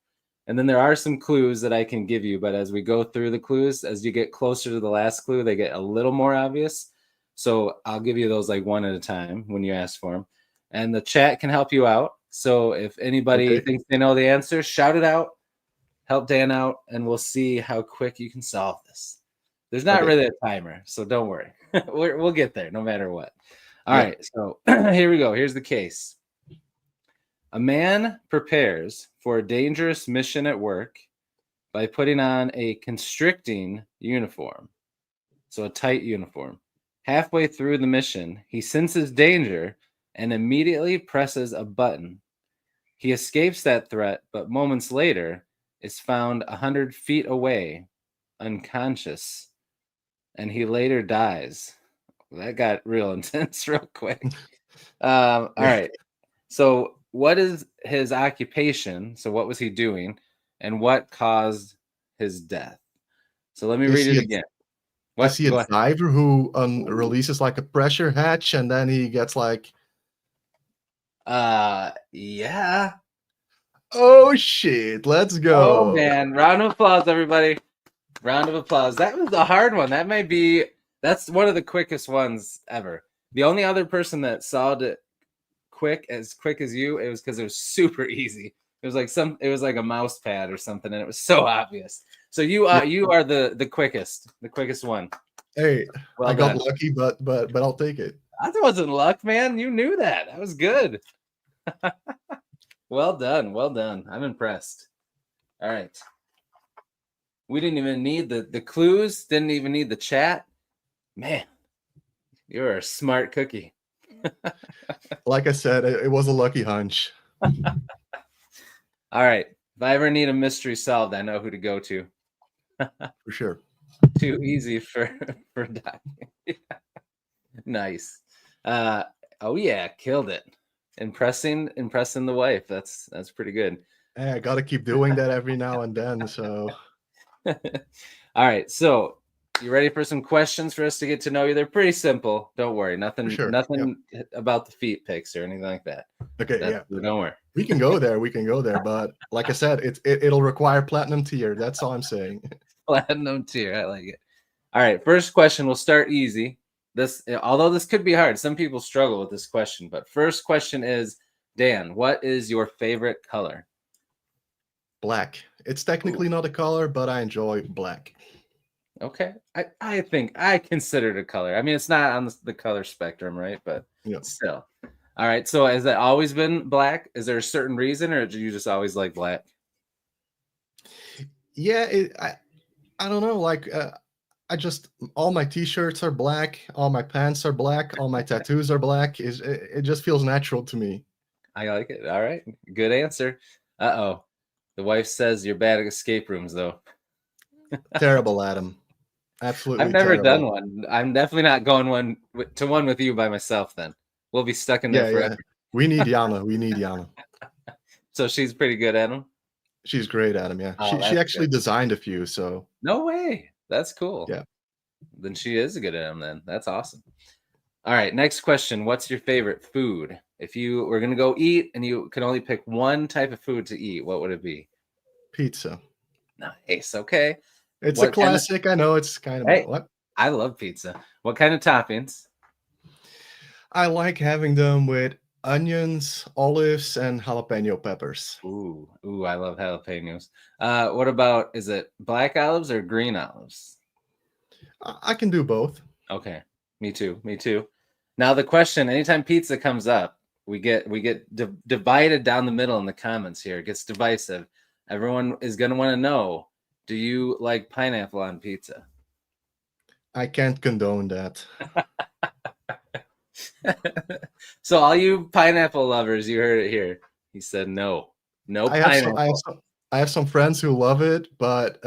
And then there are some clues that I can give you, but as we go through the clues, as you get closer to the last clue, they get a little more obvious. So I'll give you those like one at a time when you ask for them. And the chat can help you out. So if anybody Okay. thinks they know the answer, shout it out, help Dan out, and we'll see how quick you can solve this. There's not Okay. really a timer, so don't worry. We'll get there no matter what. All Yeah. right, so here we go. Here's the case. A man prepares for a dangerous mission at work by putting on a constricting uniform, so a tight uniform. Halfway through the mission, he senses danger and immediately presses a button. He escapes that threat, but moments later is found 100 feet away, unconscious, and he later dies. That got real intense real quick. All Yeah. right. So, what is his occupation? So, what was he doing? And what caused his death? So, let me Is read it he a, again. is What? he a Go ahead. diver who releases like a pressure hatch and then he gets like, Yeah. oh shit, let's Oh, go. man. Round of applause, everybody. Round of applause. That was a hard one. That's one of the quickest ones ever. The only other person that solved it quick as you, it was because it was super easy. It was like a mouse pad or something, and it was so obvious. So you Yeah. are the quickest one. Hey, Well I got done. lucky, but I'll take it. That wasn't luck, man. You knew that. That was good. Well done. I'm impressed. All right. We didn't even need the clues, didn't even need the chat. Man, you're a smart cookie. Like I said, it was a lucky hunch. All right. If I ever need a mystery solved, I know who to go to. For sure. Too easy for dying. Nice. Oh yeah, killed it. Impressing the wife. That's pretty good. Hey, I gotta keep doing that every now and then. So All right, so you ready for some questions for us to get to know you? They're pretty simple. Don't worry. for sure. Nothing about the feet pics or anything like that. Okay, yeah. Don't worry. We can go there. We can go there. But like I said, it'll require platinum tier. That's all I'm saying. Platinum tier. I like it. All right, first question. We'll start easy. Although this could be hard, some people struggle with this question. But first question is, Dan, what is your favorite color? Black. It's technically not a color, but I enjoy black. Okay, I think I consider it a color. I mean, it's not on the color spectrum, right? But still. All right. So has that always been black? Is there a certain reason, or do you just always like black? Yeah, I don't know. Like I just all my t-shirts are black, all my pants are black, all my tattoos are black. It just feels natural to me. I like it. All right, good answer. Uh-oh, the wife says you're bad at escape rooms, though. Terrible, Adam. Absolutely. I've never terrible. done one. I'm definitely not going one with you by myself. Then we'll be stuck in there forever. Yeah. We need Yana. We need Yana. So she's pretty good at them. She's great at them. Yeah, Oh, she actually designed a few. So no way. That's cool. yeah. Then she is good at them. Then that's awesome. All right, next question. What's your favorite food? If you were going to go eat and you could only pick one type of food to eat, what would it be? Pizza. Nice. Okay. It's a classic. I know it's kind of what? I love pizza. What kind of toppings? I like having them with onions, olives, and jalapeno peppers. Ooh, I love jalapenos. What about, is it black olives or green olives? I can do both. Okay. Me too. Now the question, anytime pizza comes up, we get divided down the middle in the comments here. It gets divisive. Everyone is going to want to know, do you like pineapple on pizza? I can't condone that. So all you pineapple lovers, you heard it here. He said no. No pineapple. I have some friends who love it, but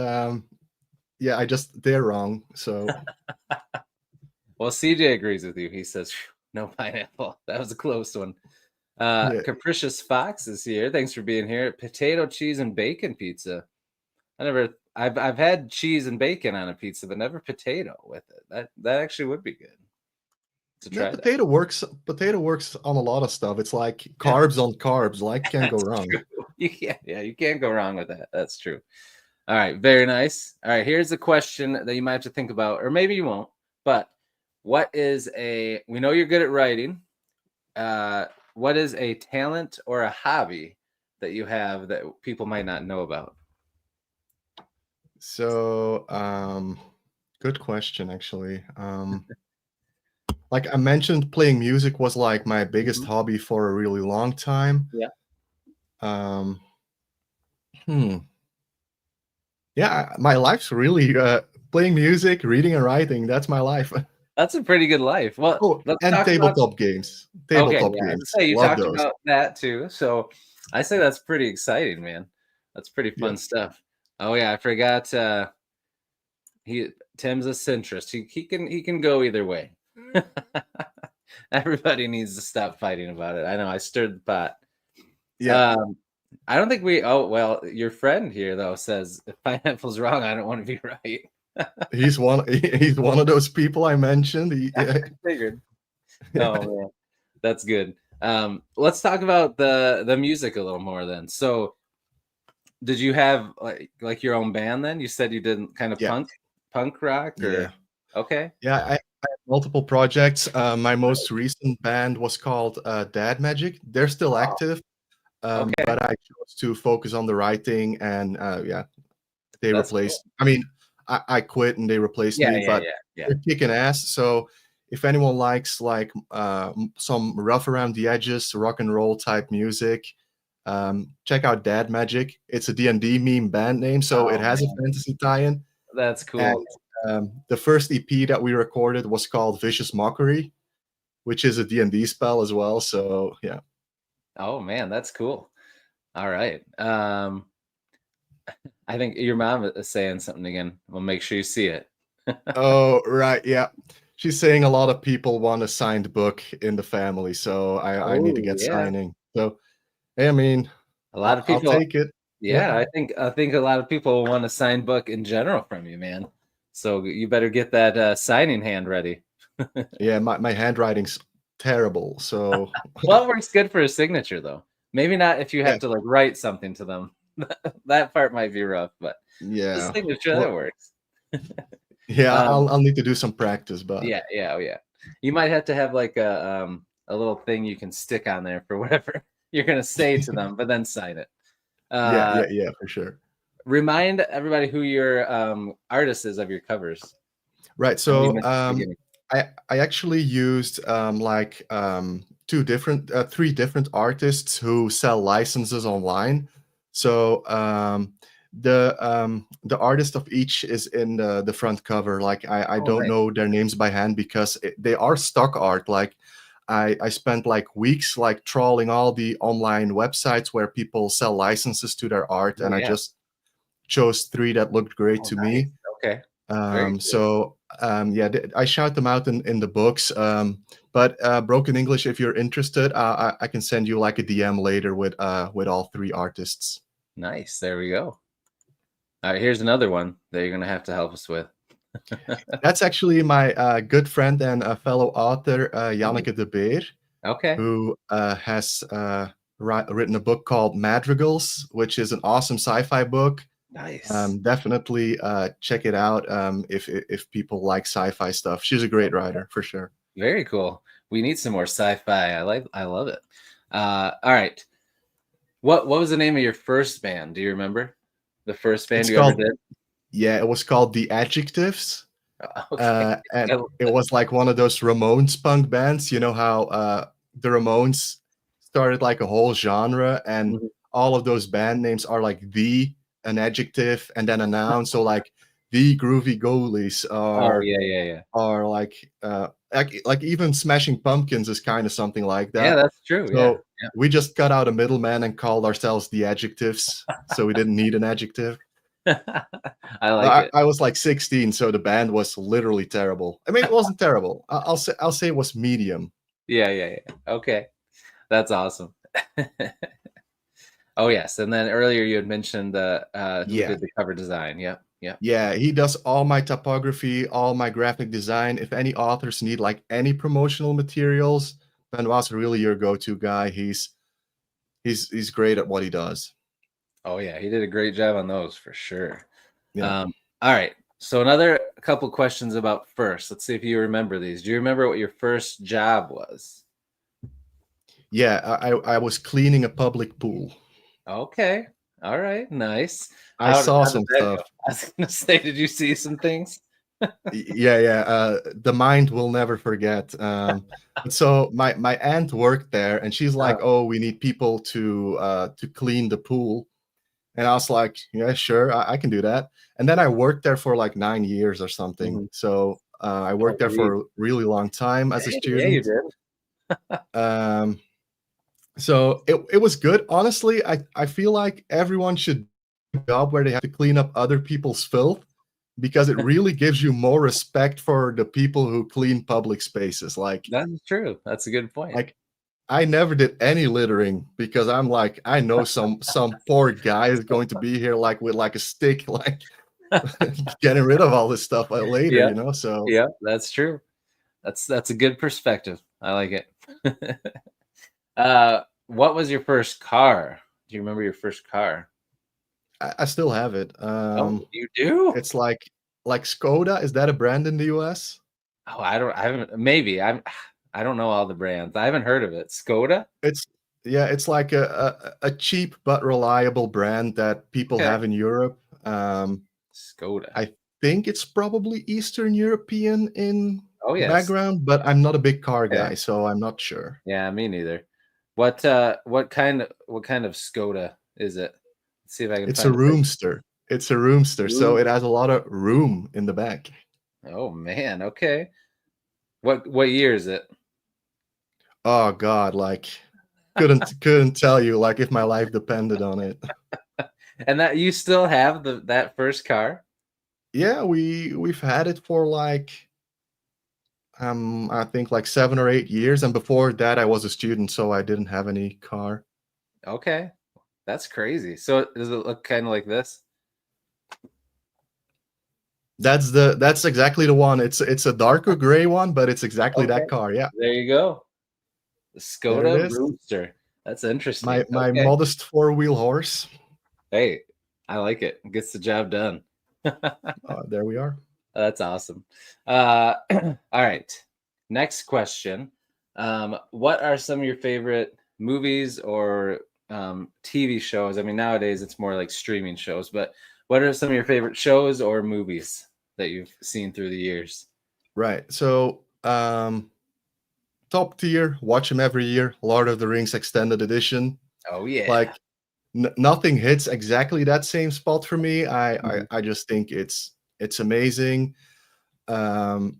yeah, they're wrong. So well, CJ agrees with you. He says no pineapple. That was a close one. Capricious Fox is here. Thanks for being here. Potato, cheese, and bacon pizza. I've had cheese and bacon on a pizza, but never potato with it. That actually would be good. Potato works on a lot of stuff. It's like carbs on carbs. Like can't go wrong. True. You can't go wrong with that. That's true. All right, very nice. All right, here's a question that you might have to think about, or maybe you won't. But we know you're good at writing. What is a talent or a hobby that you have that people might not know about? So, good question, actually. Like I mentioned, playing music was like my biggest hobby for a really long time. Yeah. Yeah, my life's really playing music, reading, and writing. That's my life. That's a pretty good life. Well, and tabletop games. Tabletop games. You talked about that too. So I say that's pretty exciting, man. That's pretty fun stuff. Oh yeah, I forgot. Tim's a centrist. He can go either way. Everybody needs to stop fighting about it. I know I stirred the pot. Yeah. I don't think your friend here though says if pineapple's wrong, I don't want to be right. He's one of those people I mentioned. I figured. Oh man, that's good. Let's talk about the music a little more then. So did you have like your own band then? You said you did kind of punk rock or okay. Yeah, I have multiple projects. My most recent band was called Dad Magic. They're still active. But I chose to focus on the writing and they replaced I mean I quit and they replaced me, but they're kicking ass. So if anyone likes like some rough around the edges rock and roll type music, check out Dad Magic. It's a D&D meme band name, so it has a fantasy tie-in. That's cool. And, the first EP that we recorded was called Vicious Mockery, which is a D&D spell as well. So yeah. Oh man, that's cool. All right. I think your mom is saying something again. We'll make sure you see it. Oh, right, yeah. She's saying a lot of people want a signed book in the family, so I need to Oh get yeah, signing. So, hey, I mean, a lot of I'll people. take it. Yeah, Yeah, I think a lot of people want a signed book in general from you, man. So you better get that signing hand ready. yeah. My handwriting's terrible, so Well, it works good for a signature, though. Maybe not if you yeah, have to like write something to them. That part might be rough, but the yeah. signature that Well, works. yeah. Um, I'll need to do some practice, but yeah, yeah, oh yeah. You might have to have like a little thing you can stick on there for whatever you're gonna say to them, but then sign it. yeah, Uh, yeah, for sure. Remind everybody who your artist is of your covers. Right. I know you So mentioned at the beginning. I actually used three different artists who sell licenses online. So the artist of each is in the front cover. Like I Oh, don't nice. know their names by hand because they are stock art. Like I spent like weeks like trawling all the online websites where people sell licenses to their art, Oh, and I yeah. just chose three that looked great Oh, to nice. me. Okay. Very cool. Yeah, I shout them out in the books. But Broken English, if you're interested, I can send you like a DM later with all three artists. Nice. There we go. All right, here's another one that you're gonna have to help us with. That's actually my good friend and a fellow author, Ooh, Yanuka de Beer, okay. who has written a book called Madrigals, which is an awesome sci-fi book. Nice. Definitely check it out if people like sci-fi stuff. She's a great writer for sure. Very cool. We need some more sci-fi. I love it. All right. What was the name of your first band? Do you remember? The first band It's you ever called did? Yeah, it was called The Adjectives, Okay. and I love it it. was like one of those Ramones punk bands. You know how the Ramones started like a whole genre, and Mhm. all of those band names are like an adjective, and then a noun. So like the Groovy Goalies Oh, yeah, yeah, yeah. are like even Smashing Pumpkins is kind of something like Yeah, that. that's true. Yeah. So we just cut out a middleman and called ourselves The Adjectives, so we didn't need an adjective. Yeah. I like But it. I was like 16, so the band was literally terrible. I mean, it wasn't terrible. I'll say it was medium. Yeah, yeah, yeah. Okay. That's awesome. Oh, yes, and then earlier you had mentioned who Yeah, did the cover design. Yep, yep. yeah. He does all my typography, all my graphic design. If any authors need like any promotional materials, Benoit's really your go-to guy. He's great at what he does. Oh, yeah, he did a great job on those for sure. Yeah, All right, so another couple questions about first. Let's see if you remember these. Do you remember what your first job was? yeah. I was cleaning a public pool. Okay, all right, nice. I How did saw how did some that go? stuff. I was gonna say, did you see some things? Yeah, yeah. The mind will never forget. So my aunt worked there, and she's Uh, like, "Oh, we need people to clean the pool." And I was like, "Yeah, sure, I can do that." And then I worked there for like 9 years or something. mhm. So I Oh, worked there geez. for a really long time as a Hey, yeah, you student. did. Um, so it was good. Honestly, I feel like everyone should do a job where they have to clean up other people's filth because it really gives you more respect for the people who clean public spaces. That's true. That's a good point. Like I never did any littering because I'm like, I know some poor guy is going to be here like with like a stick, like getting rid of all this stuff later, Yeah, you know? So yeah, that's true. That's a good perspective. I like it. What was your first car? Do you remember your first car? I still have it. Oh, you do? It's like Skoda. Is that a brand in the US? Oh, I haven't, maybe. I don't know all the brands. I haven't heard of it. Skoda? It's Yeah, it's like a cheap but reliable brand that people Okay. have in Europe. Um, Skoda. I think it's probably Eastern European in Oh, yes. background, but I'm not a big car Okay. guy, so I'm not sure. Yeah, me neither. What kind of Skoda is it? Let's see if I can It's a find a picture. roomster. It's a roomster, so Ooh. it has a lot of room in the back. Oh man, okay. What year is it? Oh god, like couldn't tell you like if my life depended on it. And that you still have that first car? Yeah, we've had it for like I think like 7 or 8 years, and before that I was a student, so I didn't have any car. Okay. That's crazy. So does it look kind of like this? That's exactly the one. It's a darker gray one, but it's exactly Okay. that car. Yeah, There you go. The there it Skoda is. Rooster. That's My interesting. my Okay. modest four-wheel horse. Hey, I like it. Gets the job done. There we are. That's awesome. All right. Next question. What are some of your favorite movies or TV shows? I mean, nowadays it's more like streaming shows, but what are some of your favorite shows or movies that you've seen through the years? Right. So, top tier, watch them every year. Lord of the Rings Extended Edition. Oh, yeah. Like nothing hits exactly that same spot for me. Mhm. I just think it's amazing. Um,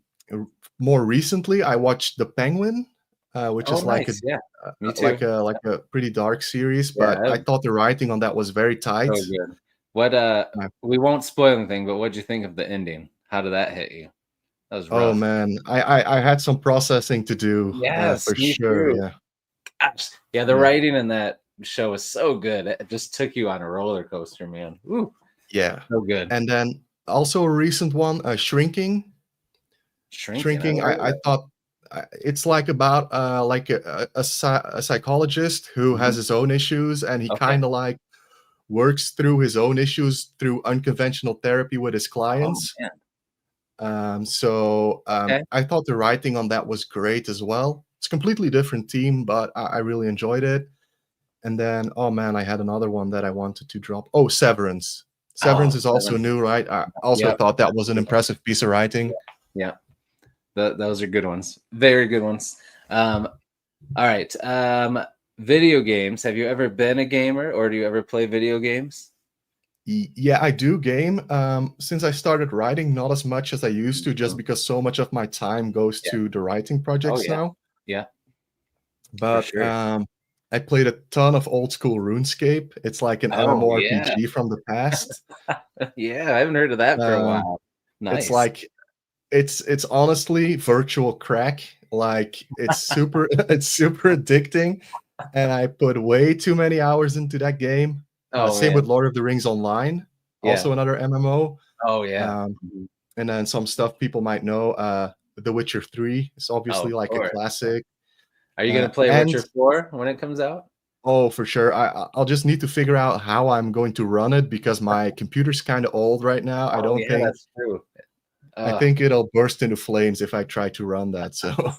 More recently, I watched The Penguin, which Oh, is nice. Yeah. Me too. like a pretty dark series, Yeah. but I thought the writing on that was very tight. So good. What, we won't spoil anything, but what'd you think of the ending? How did that hit you? That was Oh rough. man, I had some processing to do, Yes, for me sure. too. Yeah, Gosh. Yeah, the yeah, writing in that show is so good. It just took you on a roller coaster, man. Ooh, yeah. so good. And then also a recent one, Shrinking. Shrinking. I Shrinking. heard of I that. thought it's like about like a psychologist who has Mhm. his own issues, and he Okay. kind of like works through his own issues through unconventional therapy with his Oh clients. man. Okay. I thought the writing on that was great as well. It's a completely different team, but I really enjoyed it. And then, oh man, I had another one that I wanted to drop. Oh, Severance. Severance Oh, is also seven. new, right? I also Yep. thought that was an impressive piece of writing. Yeah. Those are good ones. Very good ones. Um, all right. Video games. Have you ever been a gamer or do you ever play video games? Yeah, I do game. Since I started writing, not as much as I used to, just Mhm. because so much of my time goes Yeah. to the writing Oh projects yeah. now. Yeah, for But sure. I played a ton of old school RuneScape. It's like an Oh yeah. MMORPG from the past. Yeah, I haven't heard of that for a Um, while. it's Nice. like it's honestly virtual crack. Like it's super it's super addicting, and I put way too many hours into that game. Oh Same man. with Lord of the Rings Online, Yeah. also another MMO. Oh yeah. Um, Mhm. and then some stuff people might know. The Witcher 3 is Oh, obviously of like a course. classic. Are you gonna play And Witcher 4 when it comes out? oh, for sure. I'll just need to figure out how I'm going to run it because my computer's kind of old right now. Oh yeah, that's true. I Uh, think it'll burst into flames if I try to run that. So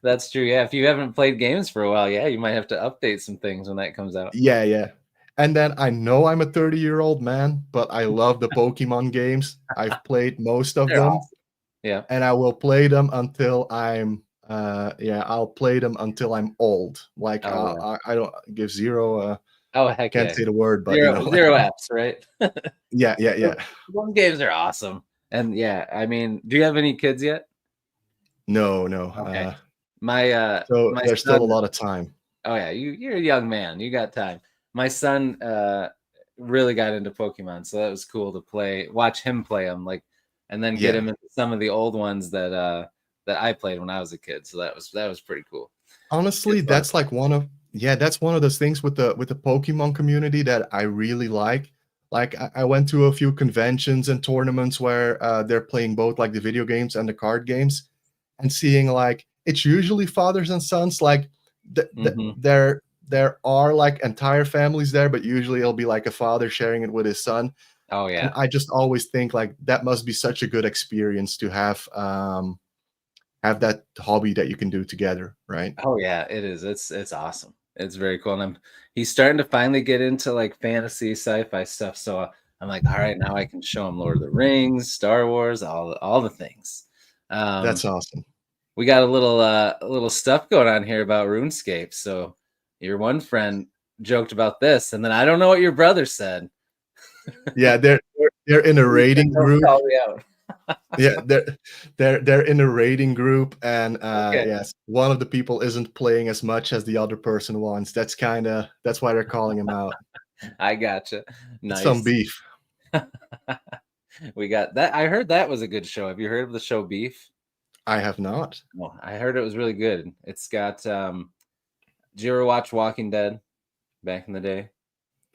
that's true. Yeah, if you haven't played games for a while, yeah, you might have to update some things when that comes out. yeah, yeah. And then I know I'm a 30-year-old man, but I love the Pokemon games. I've played most of They're them, awesome. Yeah. and I will play them until I'm yeah, I'll play them until I'm old. Like Oh yeah. I don't give zero Oh heck can't yeah. say the word, but you Zero know, zero apps, right? yeah, yeah, Those yeah. those games are awesome. And yeah, I mean, do you have any kids yet? No, no. Okay. My So my there's still a son. lot of time. Oh yeah, you're a young man. You got time. My son really got into Pokemon, so that was cool to watch him play them, like, and then get Yeah. him into some of the old ones that I played when I was a kid. So that was pretty cool. Good Honestly, fun. that's like that's one of those things with the Pokemon community that I really like. Like I went to a few conventions and tournaments where they're playing both like the video games and the card games, and seeing like it's usually fathers and sons. Like Hmm. there are like entire families there, but usually it'll be like a father sharing it with his son. Oh And yeah. I just always think like that must be such a good experience to have that hobby that you can do together, right? Oh yeah, it is. It's awesome. It's very cool. And he's starting to finally get into like fantasy sci-fi stuff. So I'm like, all right, now I can show him Lord of the Rings, Star Wars, all the things. Um, That's awesome. we got a little stuff going on here about RuneScape. So your one friend joked about this, and then I don't know what your brother said. Yeah, they're in a He said, rating "Don't group. call me out." Yeah, they're in a rating group, and Okay. yes, one of the people isn't playing as much as the other person wants. That's why they're calling him out. I gotcha. It's some Nice. beef. We got that. I heard that was a good show. Have you heard of the show Beef? I have not. No, I heard it was really good. It's got did you ever watch Walking Dead back in the day?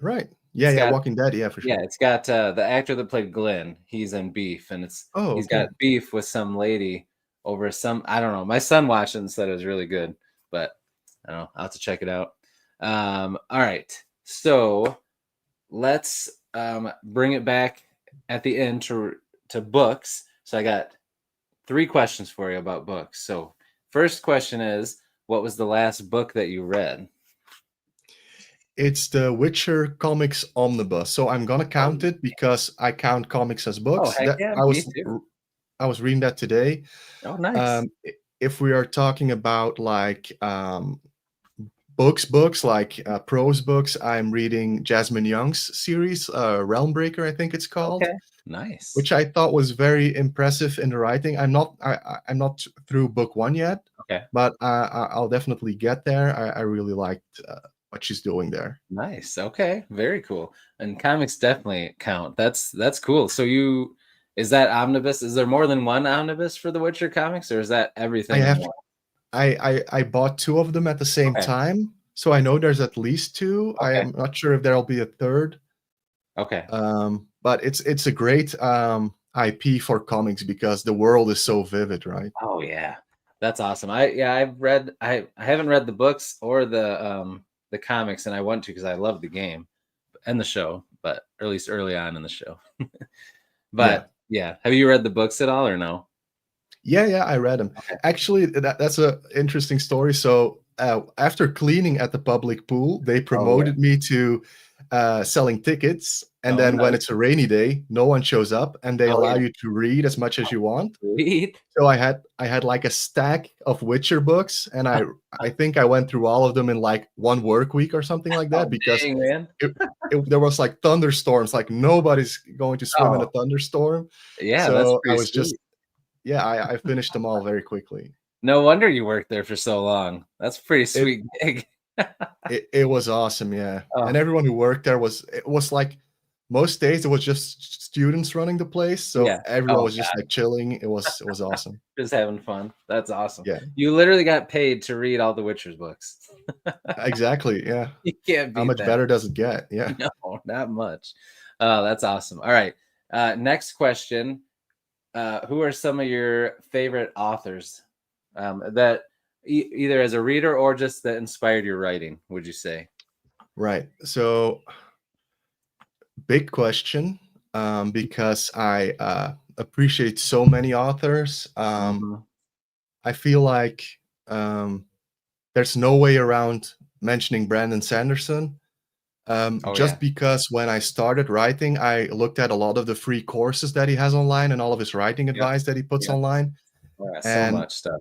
Right. Yeah, It's yeah, got Walking Dead, yeah, for yeah, sure. it's got the actor that played Glenn. He's in Beef, and Oh, he's got okay. beef with some lady over some I don't know. My son watched it and said it was really good, but I don't know. I'll have to check it out. All right, so let's bring it back at the end to books. So I got 3 questions for you about books. So first question is, what was the last book that you read? It's the Witcher comics omnibus. So I'm gonna Oh, count it because I count comics as oh books. heck That yeah, me too. I was reading that today. Oh, nice. If we are talking about like books like prose books, I'm reading Jasmine Young's series, Realmbreaker, I think it's called, Okay, nice. which I thought was very impressive in the writing. I'm not through book one yet, Okay, but I'll definitely get there. I really liked what she's doing there. nice. Okay, very cool. And comics definitely count. That's cool. So you is that omnibus? Is there more than one omnibus for the Witcher comics, or is that I everything in have one? I bought two of them at the same Okay, time, so I know there's at least two. I okay, am not sure if there'll be a third, okay. but it's a great IP for comics because the world is so vivid, right? Oh yeah, that's awesome. I haven't read the books or the comics, and I want to because I love the game and the show, but or at least early on in the show. Yeah. But yeah, have you read the books at all or no? Yeah, yeah, I read them. Okay. Actually, that's a interesting story. So, after cleaning at the public pool, they Oh yeah. promoted me to selling tickets. And Oh then when nice. it's a rainy day, no one shows up, and they Oh allow yeah. you to read as much as you want. Sweet. So I had like a stack of Witcher books, and I think I went through all of them in like one work week or something like Oh that because dang man. it, there was like thunderstorms, like nobody's going to swim in a Oh thunderstorm. yeah, that's So I pretty was just sweet. yeah, I finished them all very quickly. No wonder you worked there for so long. That's a pretty It sweet gig. it was awesome, yeah. And Oh, everyone who worked there was it was like most days it was just students running the place, so yeah. everyone Oh was just like chilling. It was awesome. just having fun. That's awesome. Yeah, You literally got paid to read all the Witcher's books. exactly. Yeah. You can't How beat much that. better does it get? Yeah. No, not much. Oh, that's awesome. All right. Next question. Who are some of your favorite authors that either as a reader or just that inspired your writing, would you say? Right. So big question, because I appreciate so many authors. Mhm. I feel like um, there's no way around mentioning Brandon Sanderson. Oh, Just yeah. because when I started writing, I looked at a lot of the free courses that he has online and all of his writing Yep. advice that he puts Yep. online. Oh, yeah. So And much stuff.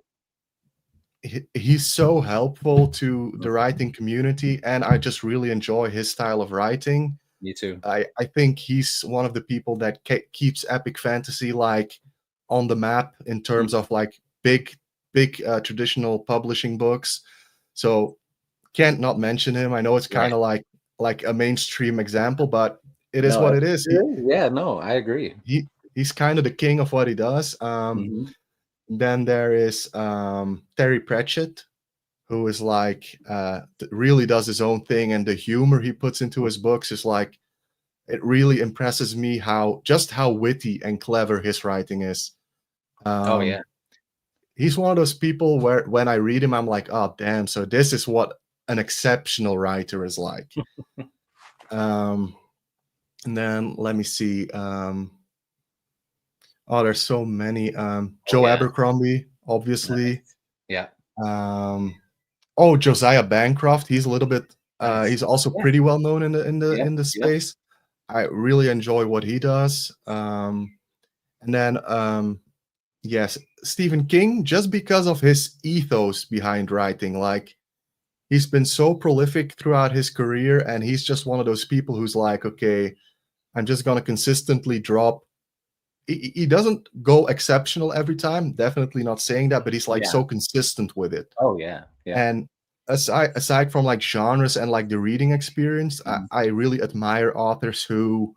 he's so helpful to the Mhm. writing community. And I just really enjoy his style of writing. Me too. I think he's one of the people that keeps epic fantasy like on the map in Mm. terms of like big traditional publishing books. So can't not mention him. I know it's Right. kind of like a mainstream example, but it is No, what it it is. sure is. Yeah, no, I agree. He's kind of the king of what he does. Mhm. Then there is Terry Pratchett, who is like really does his own thing, and the humor he puts into his books is like it really impresses me how witty and clever his writing is. Oh, yeah. Um, he's one of those people where when I read him, I'm like, oh damn! So this is what an exceptional writer is like. Um, and then let me see. Oh, there's so many. Oh, Joe yeah. Abercrombie, obviously. Nice. Yeah. Um, oh, Josiah Bancroft. He's a little bit. Nice. He's also Yeah. pretty well known Yep. in the Yep. space. I really enjoy what he does. And then yes, Stephen King, just because of his ethos behind writing, like he's been so prolific throughout his career, and he's just one of those people who's like, okay, I'm just gonna consistently drop. He doesn't go exceptional every time. Definitely not saying that, but he's like Yeah. so consistent with it. Oh, yeah. Yeah. And aside from like genres and like the reading experience, Mhm. I really admire authors who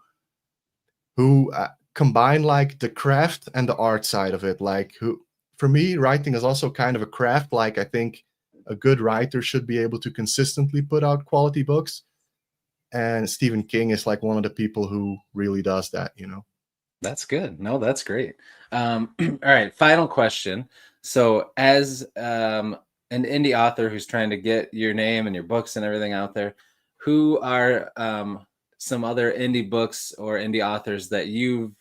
combine like the craft and the art side of it. Like, who, for me, writing is also kind of a craft. Like, I think a good writer should be able to consistently put out quality books, and Stephen King is like one of the people who really does that, you know. That's good. No, that's great. All right, final question. So, as an indie author who's trying to get your name and your books and everything out there, who are some other indie books or indie authors that you've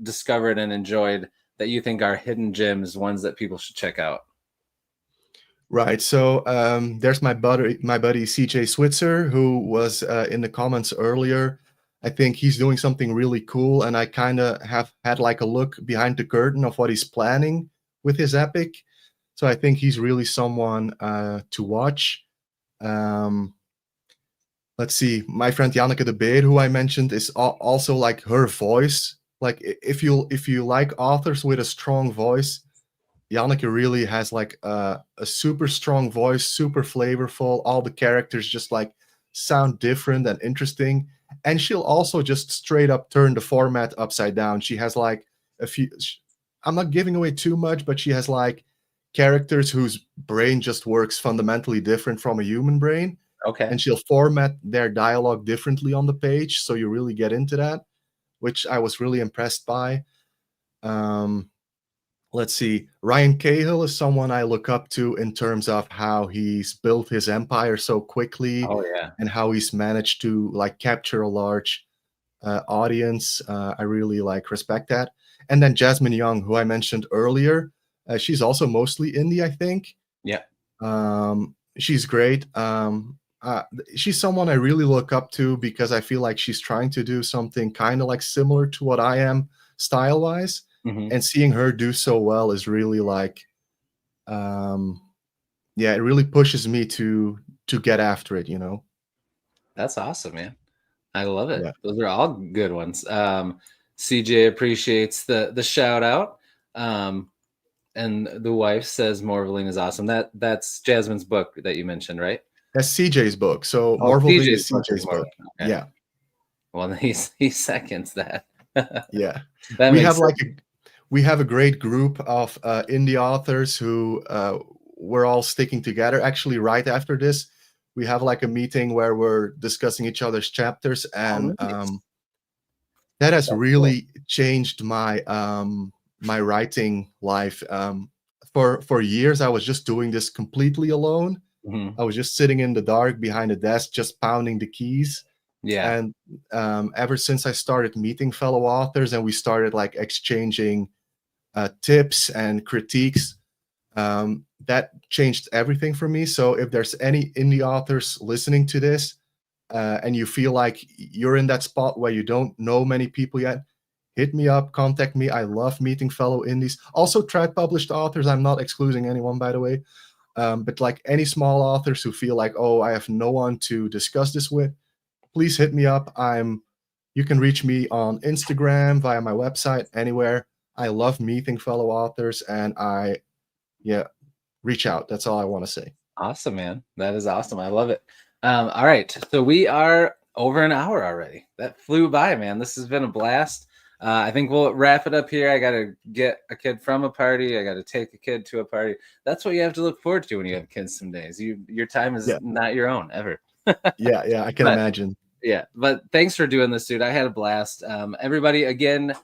discovered and enjoyed that you think are hidden gems, ones that people should check out? Right. So there's my buddy CJ Switzer, who was in the comments earlier. I think he's doing something really cool, and I kind of have had like a look behind the curtain of what he's planning with his epic. So I think he's really someone to watch. Um, let's see, my friend Yanuka the Bear, who I mentioned, is also like her voice. Like if you like authors with a strong voice, Yanuka really has like a super strong voice, super flavorful. All the characters just like sound different and interesting. And she'll also just straight up turn the format upside down. She has like a few, I'm not giving away too much, but she has like characters whose brain just works fundamentally different from a human brain. Okay. And she'll format their dialogue differently on the page. So you really get into that, which I was really impressed by. Um, let's see, Ryan Cahill is someone I look up to in terms of how he's built his empire so quickly Oh yeah. and how he's managed to like capture a large audience. I really like respect that. And then Jasmine Young, who I mentioned earlier, she's also mostly indie, I think. Yeah. She's great. She's someone I really look up to because I feel like she's trying to do something kind of like similar to what I am style wise, Hmm. and seeing her do so well is really like, um, yeah, it really pushes me to get after it, you know. That's awesome, man. I love it. Yeah. Those are all good ones. CJ appreciates the shout out. Um, and the wife says Morveline is awesome. That's Jasmine's book that you mentioned, right? That's CJ's book. So Oh, Marvelvine CJ's is book is CJ's book. Morveline. Okay. Yeah. Well, he seconds that. Yeah. That We makes have sense. like we have a great group of indie authors who we're all sticking together. Actually, right after this, we have like a meeting where we're discussing each other's chapters, and Oh, nice. that has That's cool. really changed my writing life. For years, I was just doing this completely alone. Mhm. I was just sitting in the dark behind a desk, just pounding the keys. Yeah. And ever since I started meeting fellow authors and we started like exchanging tips and critiques, that changed everything for me. So if there's any indie authors listening to this, and you feel like you're in that spot where you don't know many people yet, hit me up, contact me. I love meeting fellow indies. Also, trad published authors. I'm not excluding anyone, by the way. But like any small authors who feel like, oh, I have no one to discuss this with, please hit me up. You can reach me on Instagram, via my website, anywhere. I love meeting fellow authors, and yeah, reach out. That's all I want to say. Awesome, man. That is awesome. I love it. All right. So we are over an hour already. That flew by, man. This has been a blast. I think we'll wrap it up here. I got to get a kid from a party. I got to take a kid to a party. That's what you have to look forward to when you have kids some days. Your time is Yeah, not your own ever. yeah, I can But imagine. yeah, but thanks for doing this, dude. I had a blast. Everybody, again,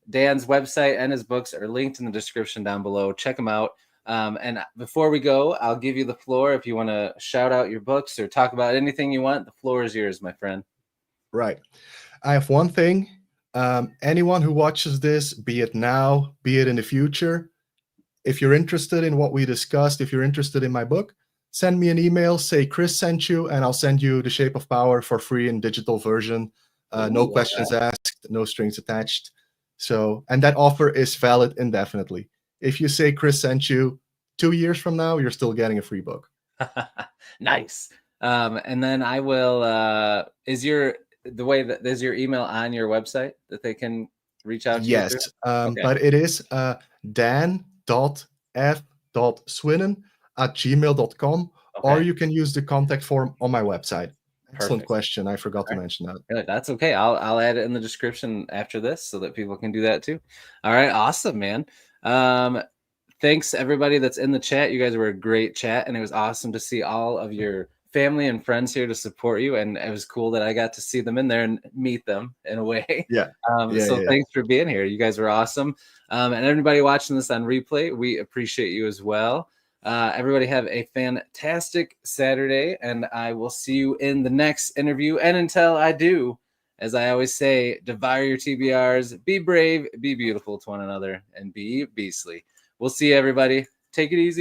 Dan's website and his books are linked in the description down below. Check them out. And before we go, I'll give you the floor if you want to shout out your books or talk about anything you want. The floor is yours, my friend. Right. I have one thing. Anyone who watches this, be it now, be it in the future, if you're interested in what we discussed, if you're interested in my book, send me an email, say Chris sent you, and I'll send you The Shape of Power for free in digital version. No Ooh, all questions right. asked, no strings attached. So, and that offer is valid indefinitely. If you say Chris sent you, 2 years from now, you're still getting a free book. Nice. And then I will. Is your the way that is your email on your website that they can reach out to you Yes, through? Okay. but it is dan.f.swinnen gmail.com, or Okay. you can use the contact form on my website. Excellent Perfect. question. I forgot to All right. mention that. Yeah, that's okay. I'll add it in the description after this so that people can do that too. All right, awesome, man. Thanks everybody that's in the chat. You guys were a great chat, and it was awesome to see all of your family and friends here to support you. And it was cool that I got to see them in there and meet them in a way. Yeah. So thanks for being here. You guys were awesome. And everybody watching this on replay, we appreciate you as well. Everybody have a fantastic Saturday, and I will see you in the next interview. And until I do, as I always say, devour your TBRs, be brave, be beautiful to one another, and be beastly. We'll see you, everybody. Take it easy.